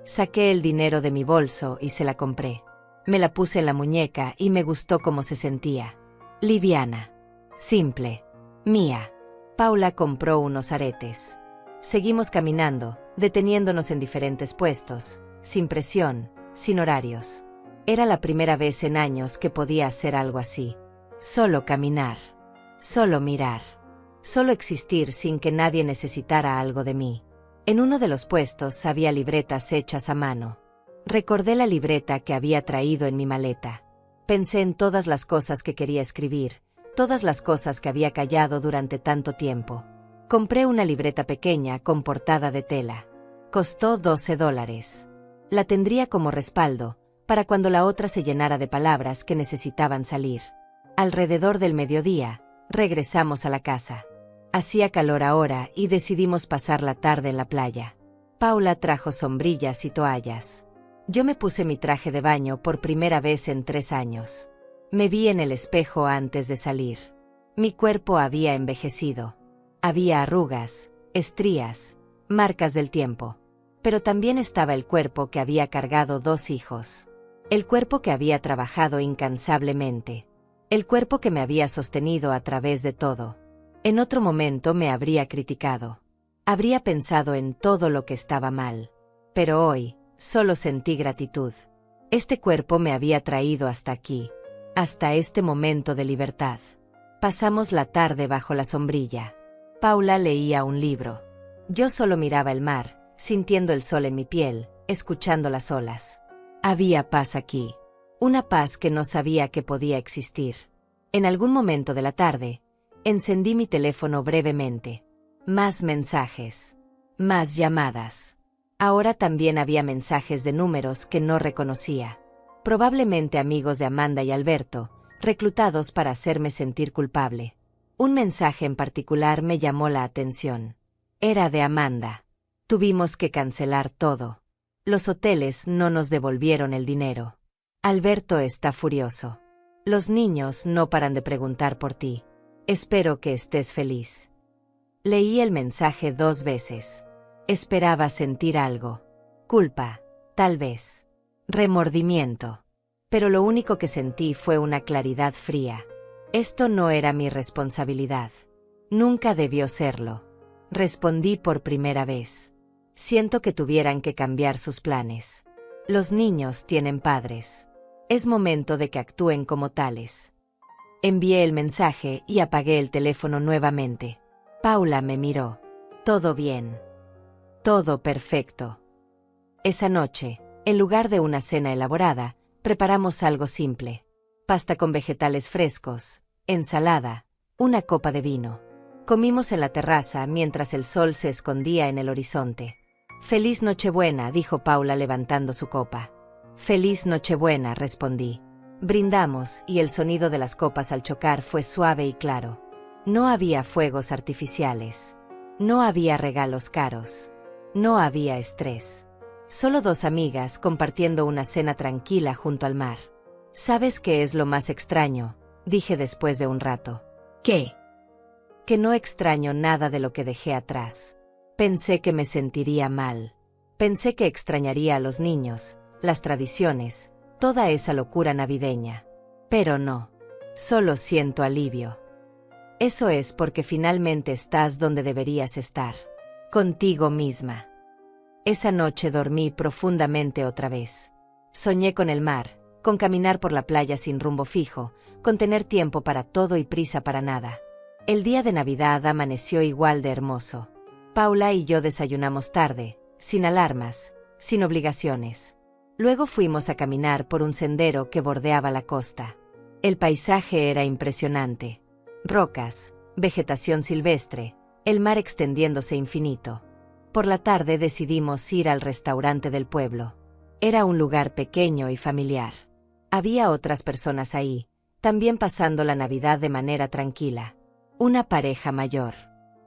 Saqué el dinero de mi bolso y se la compré. Me la puse en la muñeca y me gustó cómo se sentía. Liviana. Simple. Mía. Paula compró unos aretes. Seguimos caminando, deteniéndonos en diferentes puestos, sin presión, sin horarios. Era la primera vez en años que podía hacer algo así. Solo caminar. Solo mirar. Solo existir sin que nadie necesitara algo de mí. En uno de los puestos había libretas hechas a mano. Recordé la libreta que había traído en mi maleta. Pensé en todas las cosas que quería escribir, todas las cosas que había callado durante tanto tiempo. Compré una libreta pequeña con portada de tela. Costó $12. La tendría como respaldo, para cuando la otra se llenara de palabras que necesitaban salir. Alrededor del mediodía, regresamos a la casa. Hacía calor ahora y decidimos pasar la tarde en la playa. Paula trajo sombrillas y toallas. Yo me puse mi traje de baño por primera vez en 3 años. Me vi en el espejo antes de salir. Mi cuerpo había envejecido. Había arrugas, estrías, marcas del tiempo. Pero también estaba el cuerpo que había cargado 2 hijos. El cuerpo que había trabajado incansablemente. El cuerpo que me había sostenido a través de todo. En otro momento me habría criticado. Habría pensado en todo lo que estaba mal. Pero hoy, solo sentí gratitud. Este cuerpo me había traído hasta aquí. Hasta este momento de libertad. Pasamos la tarde bajo la sombrilla. Paula leía un libro. Yo solo miraba el mar, sintiendo el sol en mi piel, escuchando las olas. Había paz aquí. Una paz que no sabía que podía existir. En algún momento de la tarde, encendí mi teléfono brevemente. Más mensajes. Más llamadas. Ahora también había mensajes de números que no reconocía. Probablemente amigos de Amanda y Alberto, reclutados para hacerme sentir culpable. Un mensaje en particular me llamó la atención. Era de Amanda. Tuvimos que cancelar todo. Los hoteles no nos devolvieron el dinero. Alberto está furioso. Los niños no paran de preguntar por ti. Espero que estés feliz. Leí el mensaje 2 veces. Esperaba sentir algo. Culpa, tal vez. Remordimiento. Pero lo único que sentí fue una claridad fría. Esto no era mi responsabilidad. Nunca debió serlo. Respondí por primera vez. Siento que tuvieran que cambiar sus planes. Los niños tienen padres. Es momento de que actúen como tales. Envié el mensaje y apagué el teléfono nuevamente. Paula me miró. Todo bien. Todo perfecto. Esa noche, en lugar de una cena elaborada, preparamos algo simple. Pasta con vegetales frescos, ensalada, una copa de vino. Comimos en la terraza mientras el sol se escondía en el horizonte. Feliz Nochebuena, dijo Paula levantando su copa. Feliz Nochebuena, respondí. Brindamos y el sonido de las copas al chocar fue suave y claro. No había fuegos artificiales. No había regalos caros. No había estrés. Solo 2 amigas compartiendo una cena tranquila junto al mar. ¿Sabes qué es lo más extraño?, dije después de un rato. ¿Qué? Que no extraño nada de lo que dejé atrás. Pensé que me sentiría mal. Pensé que extrañaría a los niños, las tradiciones, toda esa locura navideña. Pero no. Solo siento alivio. Eso es porque finalmente estás donde deberías estar. Contigo misma. Esa noche dormí profundamente otra vez. Soñé con el mar, con caminar por la playa sin rumbo fijo, con tener tiempo para todo y prisa para nada. El día de Navidad amaneció igual de hermoso. Paula y yo desayunamos tarde, sin alarmas, sin obligaciones. Luego fuimos a caminar por un sendero que bordeaba la costa. El paisaje era impresionante. Rocas, vegetación silvestre, el mar extendiéndose infinito. Por la tarde decidimos ir al restaurante del pueblo. Era un lugar pequeño y familiar. Había otras personas ahí, también pasando la Navidad de manera tranquila. Una pareja mayor.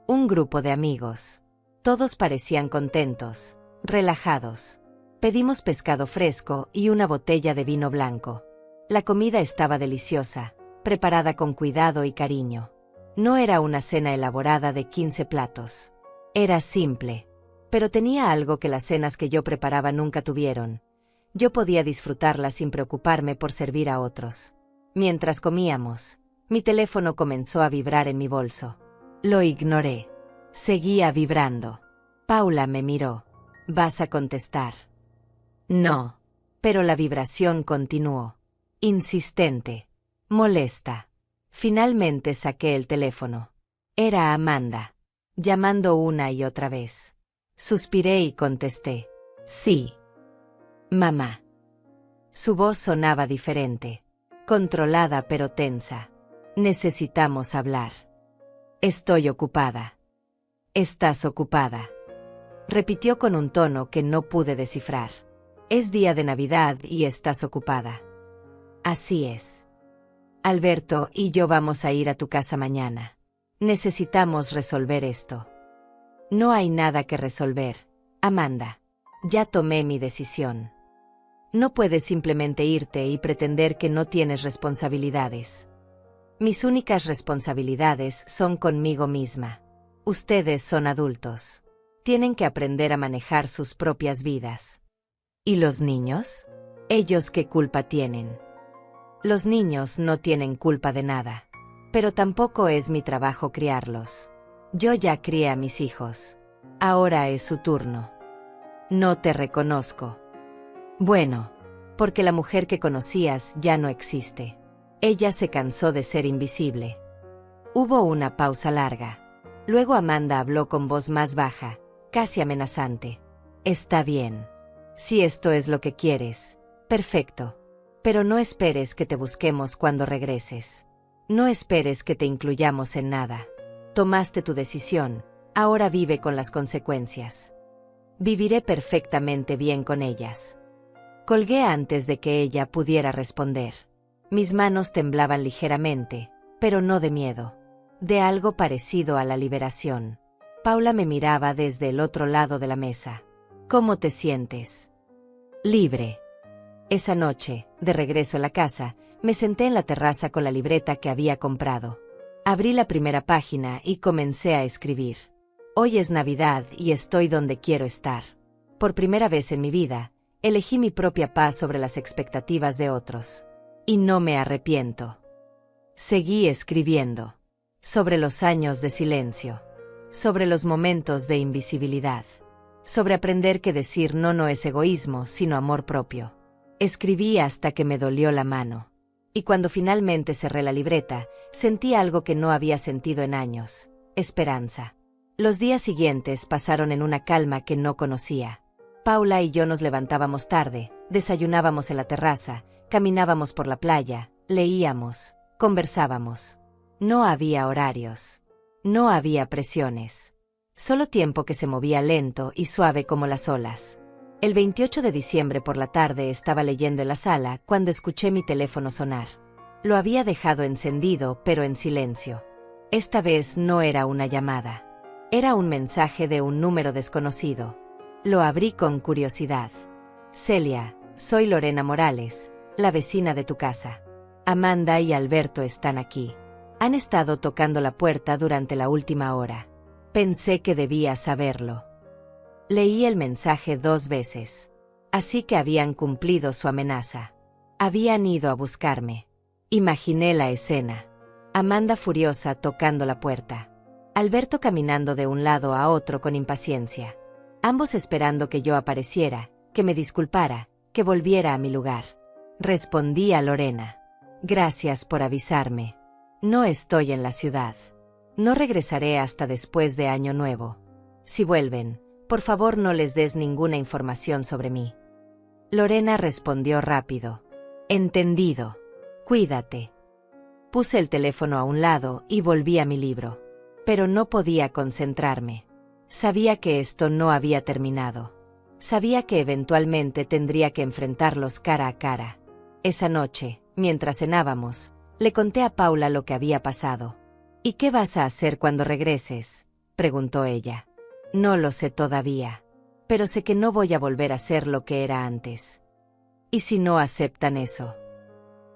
Un grupo de amigos. Todos parecían contentos, relajados. Pedimos pescado fresco y una botella de vino blanco. La comida estaba deliciosa, preparada con cuidado y cariño. No era una cena elaborada de 15 platos. Era simple, pero tenía algo que las cenas que yo preparaba nunca tuvieron. Yo podía disfrutarla sin preocuparme por servir a otros. Mientras comíamos, mi teléfono comenzó a vibrar en mi bolso. Lo ignoré. Seguía vibrando. Paula me miró. ¿Vas a contestar? No. Pero la vibración continuó. Insistente. Molesta. Finalmente saqué el teléfono. Era Amanda. Llamando una y otra vez. Suspiré y contesté. Sí. Mamá. Su voz sonaba diferente. Controlada pero tensa. Necesitamos hablar. Estoy ocupada. ¿Estás ocupada? Repitió con un tono que no pude descifrar. Es día de Navidad y estás ocupada. Así es. Alberto y yo vamos a ir a tu casa mañana. Necesitamos resolver esto. No hay nada que resolver, Amanda. Ya tomé mi decisión. No puedes simplemente irte y pretender que no tienes responsabilidades. Mis únicas responsabilidades son conmigo misma. Ustedes son adultos. Tienen que aprender a manejar sus propias vidas. ¿Y los niños? ¿Ellos qué culpa tienen? Los niños no tienen culpa de nada. Pero tampoco es mi trabajo criarlos. Yo ya crié a mis hijos. Ahora es su turno. No te reconozco. Bueno, porque la mujer que conocías ya no existe. Ella se cansó de ser invisible. Hubo una pausa larga. Luego Amanda habló con voz más baja, casi amenazante. Está bien. Si esto es lo que quieres, perfecto. Pero no esperes que te busquemos cuando regreses. No esperes que te incluyamos en nada. Tomaste tu decisión, ahora vive con las consecuencias. Viviré perfectamente bien con ellas. Colgué antes de que ella pudiera responder. Mis manos temblaban ligeramente, pero no de miedo. De algo parecido a la liberación. Paula me miraba desde el otro lado de la mesa. ¿Cómo te sientes? Libre. Esa noche, de regreso a la casa, me senté en la terraza con la libreta que había comprado. Abrí la primera página y comencé a escribir. Hoy es Navidad y estoy donde quiero estar. Por primera vez en mi vida, elegí mi propia paz sobre las expectativas de otros. Y no me arrepiento. Seguí escribiendo. Sobre los años de silencio. Sobre los momentos de invisibilidad. Sobre aprender que decir no es egoísmo, sino amor propio. Escribí hasta que me dolió la mano. Y cuando finalmente cerré la libreta, sentí algo que no había sentido en años. Esperanza. Los días siguientes pasaron en una calma que no conocía. Paula y yo nos levantábamos tarde, desayunábamos en la terraza, caminábamos por la playa, leíamos, conversábamos. No había horarios. No había presiones. Solo tiempo que se movía lento y suave como las olas. El 28 de diciembre por la tarde estaba leyendo en la sala cuando escuché mi teléfono sonar. Lo había dejado encendido, pero en silencio. Esta vez no era una llamada. Era un mensaje de un número desconocido. Lo abrí con curiosidad. Celia, soy Lorena Morales, la vecina de tu casa. Amanda y Alberto están aquí. Han estado tocando la puerta durante la última hora. Pensé que debía saberlo. Leí el mensaje 2 veces. Así que habían cumplido su amenaza. Habían ido a buscarme. Imaginé la escena. Amanda furiosa tocando la puerta. Alberto caminando de un lado a otro con impaciencia. Ambos esperando que yo apareciera, que me disculpara, que volviera a mi lugar. Respondí a Lorena. Gracias por avisarme. No estoy en la ciudad. No regresaré hasta después de Año Nuevo. Si vuelven, por favor no les des ninguna información sobre mí. Lorena respondió rápido. Entendido. Cuídate. Puse el teléfono a un lado y volví a mi libro. Pero no podía concentrarme. Sabía que esto no había terminado. Sabía que eventualmente tendría que enfrentarlos cara a cara. Esa noche, mientras cenábamos, le conté a Paula lo que había pasado. ¿Y qué vas a hacer cuando regreses?, preguntó ella. No lo sé todavía. Pero sé que no voy a volver a ser lo que era antes. ¿Y si no aceptan eso?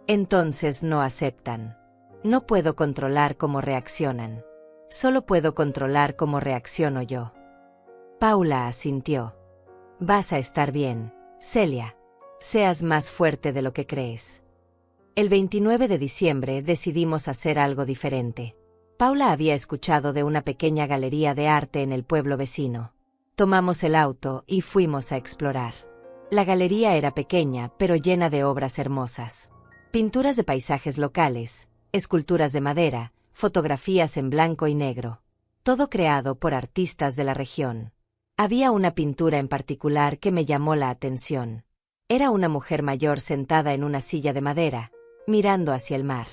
Entonces no aceptan. No puedo controlar cómo reaccionan. Solo puedo controlar cómo reacciono yo. Paula asintió. Vas a estar bien, Celia. Seas más fuerte de lo que crees. El 29 de diciembre decidimos hacer algo diferente. Paula había escuchado de una pequeña galería de arte en el pueblo vecino. Tomamos el auto y fuimos a explorar. La galería era pequeña, pero llena de obras hermosas. Pinturas de paisajes locales, esculturas de madera, fotografías en blanco y negro. Todo creado por artistas de la región. Había una pintura en particular que me llamó la atención. Era una mujer mayor sentada en una silla de madera, mirando hacia el mar.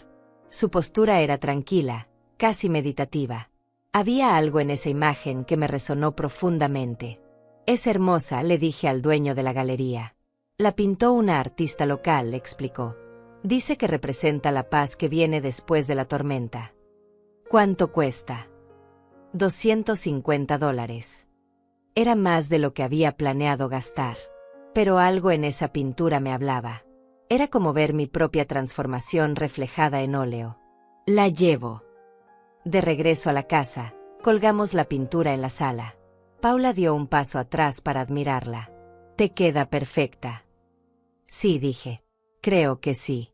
Su postura era tranquila, casi meditativa. Había algo en esa imagen que me resonó profundamente. Es hermosa, le dije al dueño de la galería. La pintó una artista local, explicó. Dice que representa la paz que viene después de la tormenta. ¿Cuánto cuesta? $250. Era más de lo que había planeado gastar. Pero algo en esa pintura me hablaba. Era como ver mi propia transformación reflejada en óleo. La llevo. De regreso a la casa, colgamos la pintura en la sala. Paula dio un paso atrás para admirarla. Te queda perfecta. Sí, dije. Creo que sí.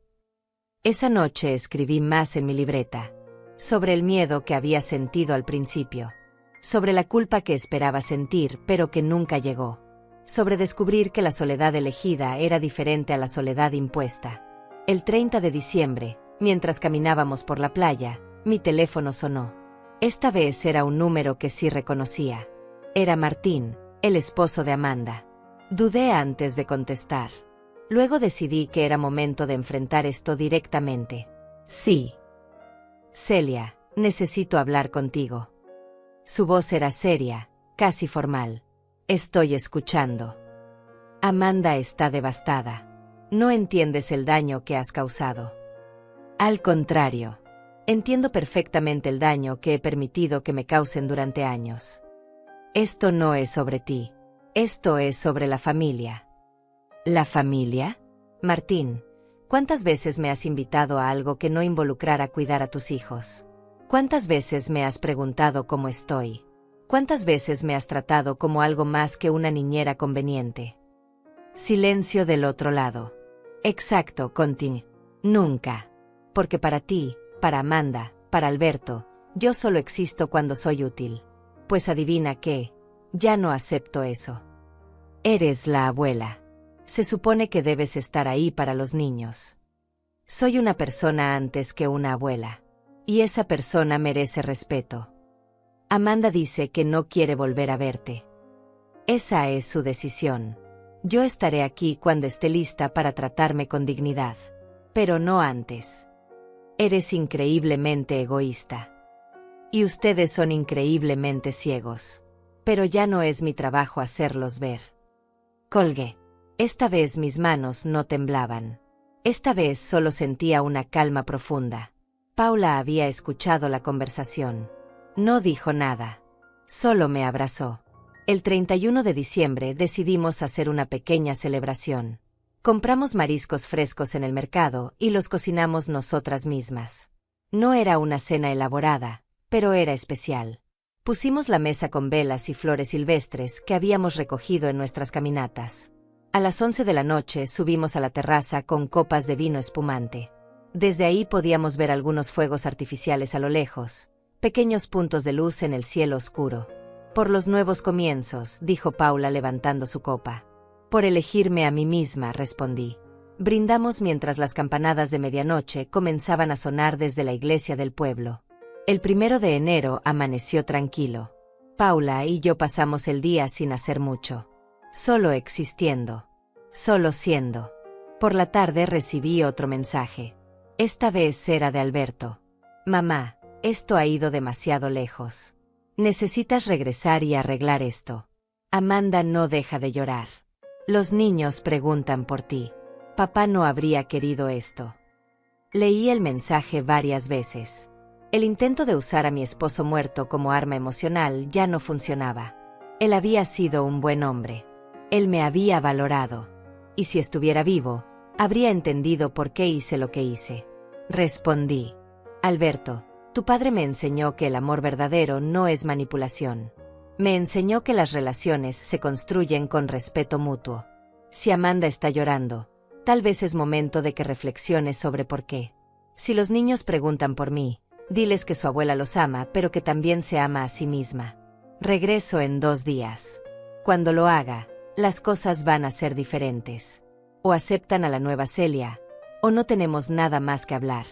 Esa noche escribí más en mi libreta. Sobre el miedo que había sentido al principio. Sobre la culpa que esperaba sentir, pero que nunca llegó. Sobre descubrir que la soledad elegida era diferente a la soledad impuesta. El 30 de diciembre, mientras caminábamos por la playa, mi teléfono sonó. Esta vez era un número que sí reconocía. Era Martín, el esposo de Amanda. Dudé antes de contestar. Luego decidí que era momento de enfrentar esto directamente. Sí. Celia, necesito hablar contigo. Su voz era seria, casi formal. Estoy escuchando. Amanda está devastada. No entiendes el daño que has causado. Al contrario, entiendo perfectamente el daño que he permitido que me causen durante años. Esto no es sobre ti. Esto es sobre la familia. ¿La familia? Martín, ¿cuántas veces me has invitado a algo que no involucrara cuidar a tus hijos? ¿Cuántas veces me has preguntado cómo estoy? ¿Cuántas veces me has tratado como algo más que una niñera conveniente? Silencio del otro lado. Exacto, Contin. Nunca. Porque para ti, para Amanda, para Alberto, yo solo existo cuando soy útil. Pues adivina qué, ya no acepto eso. Eres la abuela. Se supone que debes estar ahí para los niños. Soy una persona antes que una abuela. Y esa persona merece respeto. Amanda dice que no quiere volver a verte. Esa es su decisión. Yo estaré aquí cuando esté lista para tratarme con dignidad. Pero no antes. Eres increíblemente egoísta. Y ustedes son increíblemente ciegos. Pero ya no es mi trabajo hacerlos ver. Colgué. Esta vez mis manos no temblaban. Esta vez solo sentía una calma profunda. Paula había escuchado la conversación. No dijo nada. Solo me abrazó. El 31 de diciembre decidimos hacer una pequeña celebración. Compramos mariscos frescos en el mercado y los cocinamos nosotras mismas. No era una cena elaborada, pero era especial. Pusimos la mesa con velas y flores silvestres que habíamos recogido en nuestras caminatas. A las 11 de la noche subimos a la terraza con copas de vino espumante. Desde ahí podíamos ver algunos fuegos artificiales a lo lejos, pequeños puntos de luz en el cielo oscuro. Por los nuevos comienzos, dijo Paula levantando su copa. Por elegirme a mí misma, respondí. Brindamos mientras las campanadas de medianoche comenzaban a sonar desde la iglesia del pueblo. El 1 de enero amaneció tranquilo. Paula y yo pasamos el día sin hacer mucho. Solo existiendo. Solo siendo. Por la tarde recibí otro mensaje. Esta vez era de Alberto. Mamá, esto ha ido demasiado lejos. Necesitas regresar y arreglar esto. Amanda no deja de llorar. Los niños preguntan por ti. Papá no habría querido esto. Leí el mensaje varias veces. El intento de usar a mi esposo muerto como arma emocional ya no funcionaba. Él había sido un buen hombre. Él me había valorado. Y si estuviera vivo, habría entendido por qué hice lo que hice. Respondí. Alberto, tu padre me enseñó que el amor verdadero no es manipulación. Me enseñó que las relaciones se construyen con respeto mutuo. Si Amanda está llorando, tal vez es momento de que reflexiones sobre por qué. Si los niños preguntan por mí, diles que su abuela los ama, pero que también se ama a sí misma. Regreso en 2 días. Cuando lo haga, las cosas van a ser diferentes. O aceptan a la nueva Celia, o no tenemos nada más que hablar.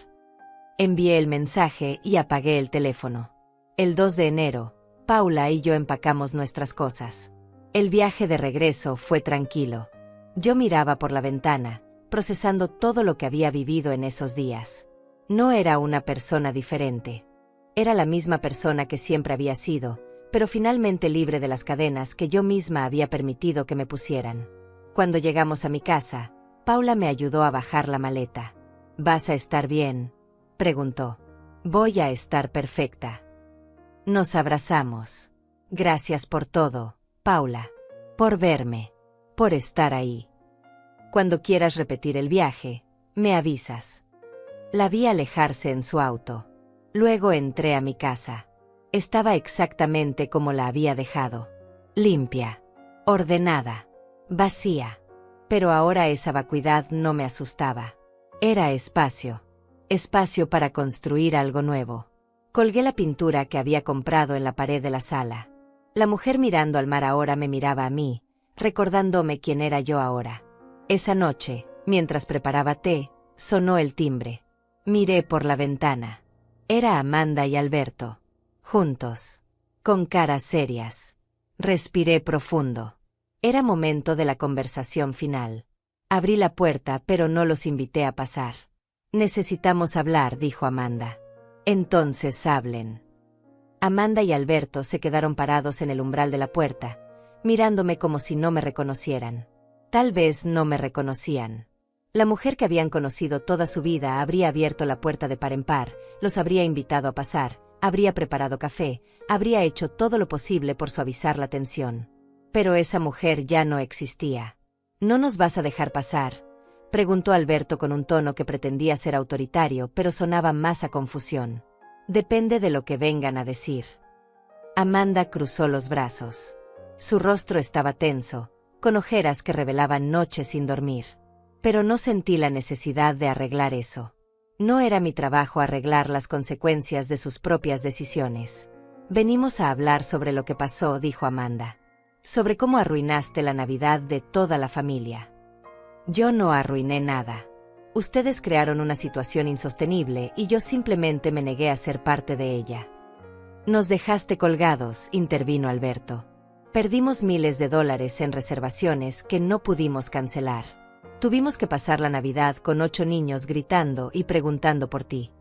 Envié el mensaje y apagué el teléfono. El 2 de enero, Paula y yo empacamos nuestras cosas. El viaje de regreso fue tranquilo. Yo miraba por la ventana, procesando todo lo que había vivido en esos días. No era una persona diferente. Era la misma persona que siempre había sido, pero finalmente libre de las cadenas que yo misma había permitido que me pusieran. Cuando llegamos a mi casa, Paula me ayudó a bajar la maleta. ¿Vas a estar bien?, preguntó. Voy a estar perfecta. Nos abrazamos. Gracias por todo, Paula. Por verme. Por estar ahí. Cuando quieras repetir el viaje, me avisas. La vi alejarse en su auto. Luego entré a mi casa. Estaba exactamente como la había dejado. Limpia. Ordenada. Vacía. Pero ahora esa vacuidad no me asustaba. Era espacio. Espacio para construir algo nuevo. Colgué la pintura que había comprado en la pared de la sala. La mujer mirando al mar ahora me miraba a mí, recordándome quién era yo ahora. Esa noche, mientras preparaba té, sonó el timbre. Miré por la ventana. Era Amanda y Alberto. Juntos. Con caras serias. Respiré profundo. Era momento de la conversación final. Abrí la puerta, pero no los invité a pasar. Necesitamos hablar, dijo Amanda. Entonces hablen. Amanda y Alberto se quedaron parados en el umbral de la puerta, mirándome como si no me reconocieran. Tal vez no me reconocían. La mujer que habían conocido toda su vida habría abierto la puerta de par en par, los habría invitado a pasar, habría preparado café, habría hecho todo lo posible por suavizar la tensión. Pero esa mujer ya no existía. ¿No nos vas a dejar pasar?, preguntó Alberto con un tono que pretendía ser autoritario, pero sonaba más a confusión. Depende de lo que vengan a decir. Amanda cruzó los brazos. Su rostro estaba tenso, con ojeras que revelaban noches sin dormir. Pero no sentí la necesidad de arreglar eso. No era mi trabajo arreglar las consecuencias de sus propias decisiones. Venimos a hablar sobre lo que pasó, dijo Amanda. Sobre cómo arruinaste la Navidad de toda la familia. Yo no arruiné nada. Ustedes crearon una situación insostenible y yo simplemente me negué a ser parte de ella. Nos dejaste colgados, intervino Alberto. Perdimos miles de dólares en reservaciones que no pudimos cancelar. Tuvimos que pasar la Navidad con 8 niños gritando y preguntando por ti.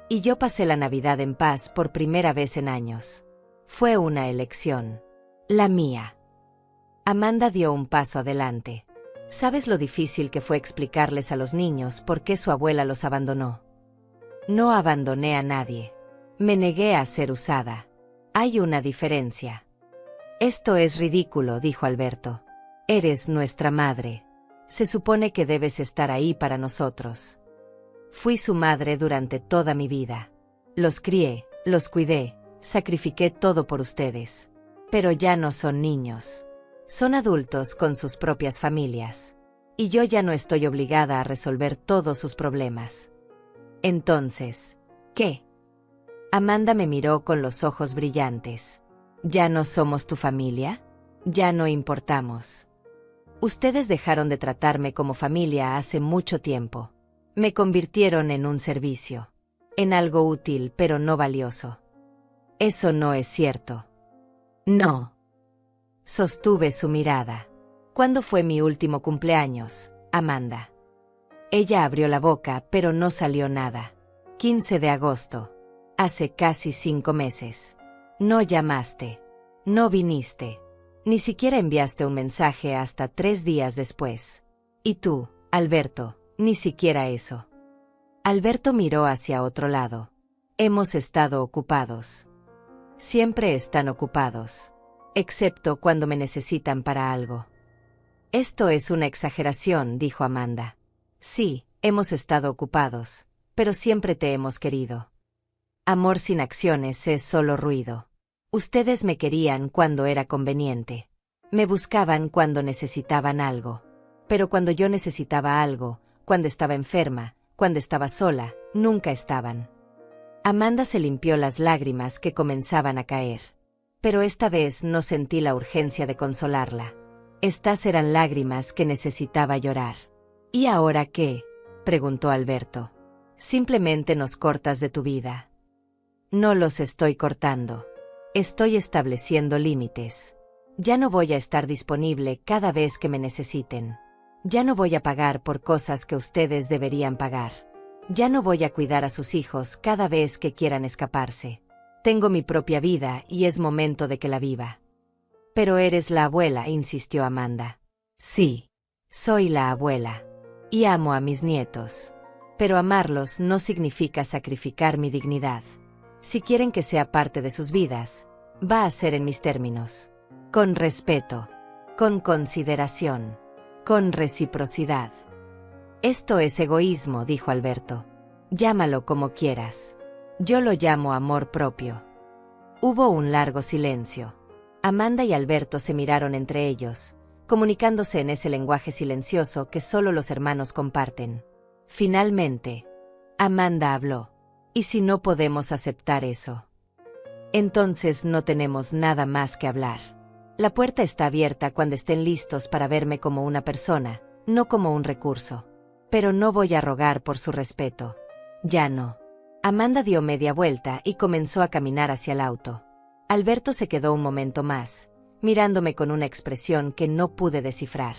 Y yo pasé la Navidad en paz por primera vez en años. Fue una elección. La mía. Amanda dio un paso adelante. ¿Sabes lo difícil que fue explicarles a los niños por qué su abuela los abandonó? No abandoné a nadie. Me negué a ser usada. Hay una diferencia. Esto es ridículo, dijo Alberto. Eres nuestra madre. Se supone que debes estar ahí para nosotros. Fui su madre durante toda mi vida. Los crié, los cuidé, sacrifiqué todo por ustedes. Pero ya no son niños. Son adultos con sus propias familias. Y yo ya no estoy obligada a resolver todos sus problemas. Entonces, ¿qué? Amanda me miró con los ojos brillantes. ¿Ya no somos tu familia? Ya no importamos. Ustedes dejaron de tratarme como familia hace mucho tiempo. Me convirtieron en un servicio. En algo útil pero no valioso. Eso no es cierto. No. Sostuve su mirada. ¿Cuándo fue mi último cumpleaños, Amanda? Ella abrió la boca, pero no salió nada. 15 de agosto. Hace casi 5 meses. No llamaste. No viniste. Ni siquiera enviaste un mensaje hasta 3 días después. Y tú, Alberto, ni siquiera eso. Alberto miró hacia otro lado. Hemos estado ocupados. Siempre están ocupados. Excepto cuando me necesitan para algo. Esto es una exageración, dijo Amanda. Sí, hemos estado ocupados, pero siempre te hemos querido. Amor sin acciones es solo ruido. Ustedes me querían cuando era conveniente. Me buscaban cuando necesitaban algo. Pero cuando yo necesitaba algo, cuando estaba enferma, cuando estaba sola, nunca estaban. Amanda se limpió las lágrimas que comenzaban a caer. Pero esta vez no sentí la urgencia de consolarla. Estas eran lágrimas que necesitaba llorar. ¿Y ahora qué?, preguntó Alberto. Simplemente nos cortas de tu vida. No los estoy cortando. Estoy estableciendo límites. Ya no voy a estar disponible cada vez que me necesiten. Ya no voy a pagar por cosas que ustedes deberían pagar. Ya no voy a cuidar a sus hijos cada vez que quieran escaparse. Tengo mi propia vida y es momento de que la viva. Pero eres la abuela, insistió Amanda. Sí, soy la abuela. Y amo a mis nietos. Pero amarlos no significa sacrificar mi dignidad. Si quieren que sea parte de sus vidas, va a ser en mis términos. Con respeto, con consideración, con reciprocidad. Esto es egoísmo, dijo Alberto. Llámalo como quieras. Yo lo llamo amor propio. Hubo un largo silencio. Amanda y Alberto se miraron entre ellos, comunicándose en ese lenguaje silencioso que solo los hermanos comparten. Finalmente, Amanda habló. ¿Y si no podemos aceptar eso? Entonces no tenemos nada más que hablar. La puerta está abierta cuando estén listos para verme como una persona, no como un recurso. Pero no voy a rogar por su respeto. Ya no. Amanda dio media vuelta y comenzó a caminar hacia el auto. Alberto se quedó un momento más, mirándome con una expresión que no pude descifrar.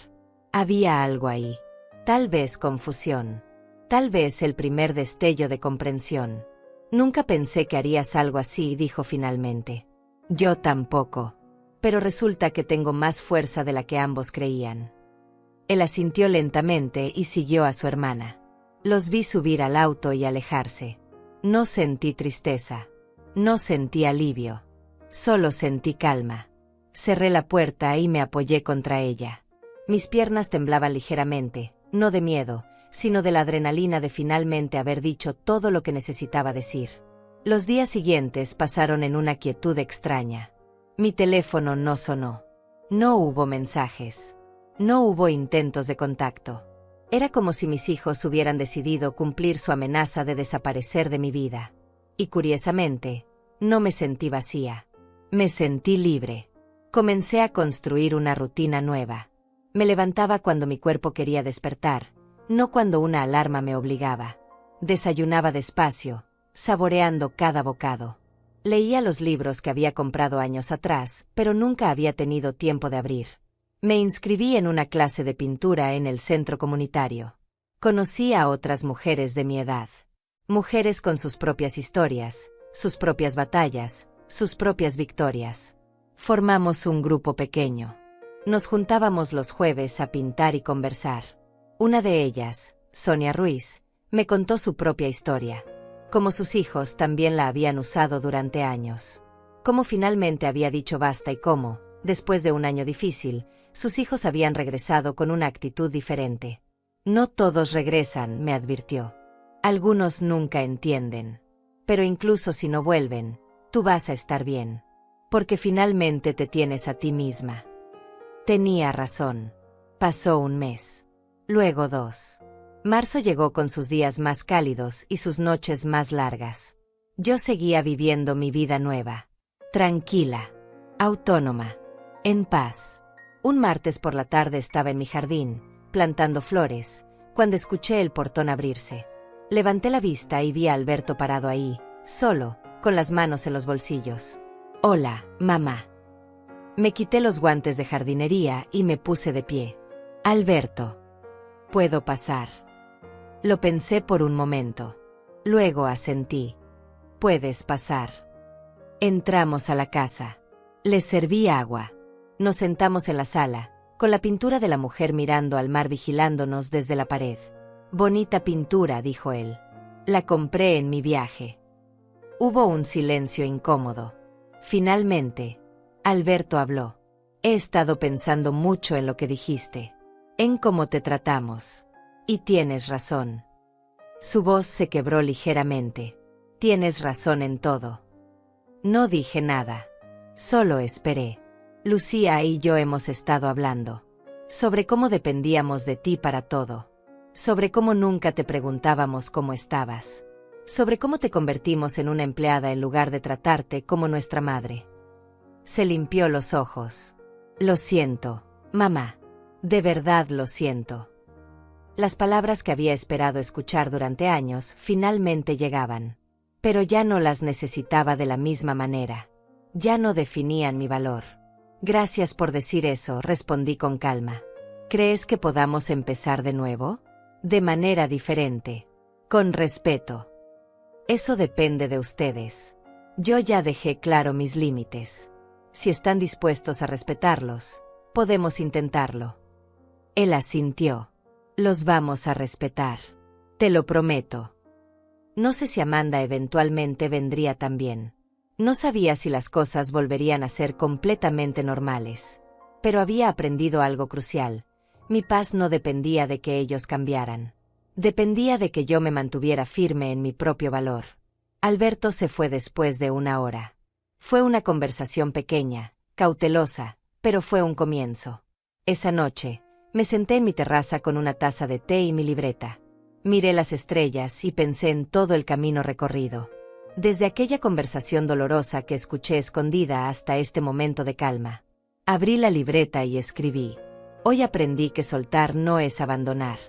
Había algo ahí. Tal vez confusión. Tal vez el primer destello de comprensión. Nunca pensé que harías algo así, dijo finalmente. Yo tampoco. Pero resulta que tengo más fuerza de la que ambos creían. Él asintió lentamente y siguió a su hermana. Los vi subir al auto y alejarse. No sentí tristeza. No sentí alivio. Solo sentí calma. Cerré la puerta y me apoyé contra ella. Mis piernas temblaban ligeramente, no de miedo, sino de la adrenalina de finalmente haber dicho todo lo que necesitaba decir. Los días siguientes pasaron en una quietud extraña. Mi teléfono no sonó. No hubo mensajes. No hubo intentos de contacto. Era como si mis hijos hubieran decidido cumplir su amenaza de desaparecer de mi vida. Y curiosamente, no me sentí vacía. Me sentí libre. Comencé a construir una rutina nueva. Me levantaba cuando mi cuerpo quería despertar, no cuando una alarma me obligaba. Desayunaba despacio, saboreando cada bocado. Leía los libros que había comprado años atrás, pero nunca había tenido tiempo de abrir. Me inscribí en una clase de pintura en el centro comunitario. Conocí a otras mujeres de mi edad. Mujeres con sus propias historias, sus propias batallas, sus propias victorias. Formamos un grupo pequeño. Nos juntábamos los jueves a pintar y conversar. Una de ellas, Sonia Ruiz, me contó su propia historia. Cómo sus hijos también la habían usado durante años. Cómo finalmente había dicho basta y cómo, después de un año difícil, sus hijos habían regresado con una actitud diferente. No todos regresan, me advirtió. Algunos nunca entienden. Pero incluso si no vuelven, tú vas a estar bien. Porque finalmente te tienes a ti misma. Tenía razón. Pasó un mes. Luego 2. Marzo llegó con sus días más cálidos y sus noches más largas. Yo seguía viviendo mi vida nueva. Tranquila. Autónoma. En paz. Un martes por la tarde estaba en mi jardín, plantando flores, cuando escuché el portón abrirse. Levanté la vista y vi a Alberto parado ahí, solo, con las manos en los bolsillos. Hola, mamá. Me quité los guantes de jardinería y me puse de pie. Alberto. ¿Puedo pasar? Lo pensé por un momento. Luego asentí. Puedes pasar. Entramos a la casa. Les serví agua. Nos sentamos en la sala, con la pintura de la mujer mirando al mar vigilándonos desde la pared. Bonita pintura, dijo él. La compré en mi viaje. Hubo un silencio incómodo. Finalmente, Alberto habló. He estado pensando mucho en lo que dijiste, en cómo te tratamos. Y tienes razón. Su voz se quebró ligeramente. Tienes razón en todo. No dije nada. Solo esperé. Lucía y yo hemos estado hablando. Sobre cómo dependíamos de ti para todo. Sobre cómo nunca te preguntábamos cómo estabas. Sobre cómo te convertimos en una empleada en lugar de tratarte como nuestra madre. Se limpió los ojos. Lo siento, mamá. De verdad lo siento. Las palabras que había esperado escuchar durante años finalmente llegaban. Pero ya no las necesitaba de la misma manera. Ya no definían mi valor. Gracias por decir eso, respondí con calma. ¿Crees que podamos empezar de nuevo? De manera diferente. Con respeto. Eso depende de ustedes. Yo ya dejé claro mis límites. Si están dispuestos a respetarlos, podemos intentarlo. Él asintió. Los vamos a respetar. Te lo prometo. No sé si Amanda eventualmente vendría también. No sabía si las cosas volverían a ser completamente normales. Pero había aprendido algo crucial. Mi paz no dependía de que ellos cambiaran. Dependía de que yo me mantuviera firme en mi propio valor. Alberto se fue después de 1 hora. Fue una conversación pequeña, cautelosa, pero fue un comienzo. Esa noche, me senté en mi terraza con una taza de té y mi libreta. Miré las estrellas y pensé en todo el camino recorrido. Desde aquella conversación dolorosa que escuché escondida hasta este momento de calma. Abrí la libreta y escribí. Hoy aprendí que soltar no es abandonar.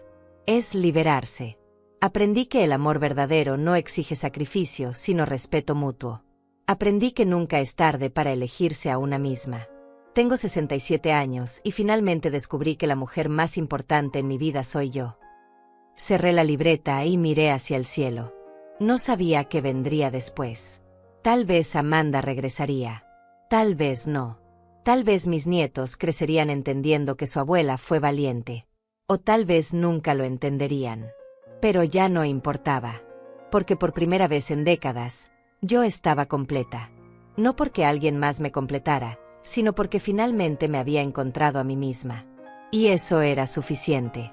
Es liberarse. Aprendí que el amor verdadero no exige sacrificio, sino respeto mutuo. Aprendí que nunca es tarde para elegirse a una misma. Tengo 67 años y finalmente descubrí que la mujer más importante en mi vida soy yo. Cerré la libreta y miré hacia el cielo. No sabía qué vendría después. Tal vez Amanda regresaría. Tal vez no. Tal vez mis nietos crecerían entendiendo que su abuela fue valiente. O tal vez nunca lo entenderían. Pero ya no importaba. Porque por primera vez en décadas, yo estaba completa. No porque alguien más me completara, sino porque finalmente me había encontrado a mí misma. Y eso era suficiente.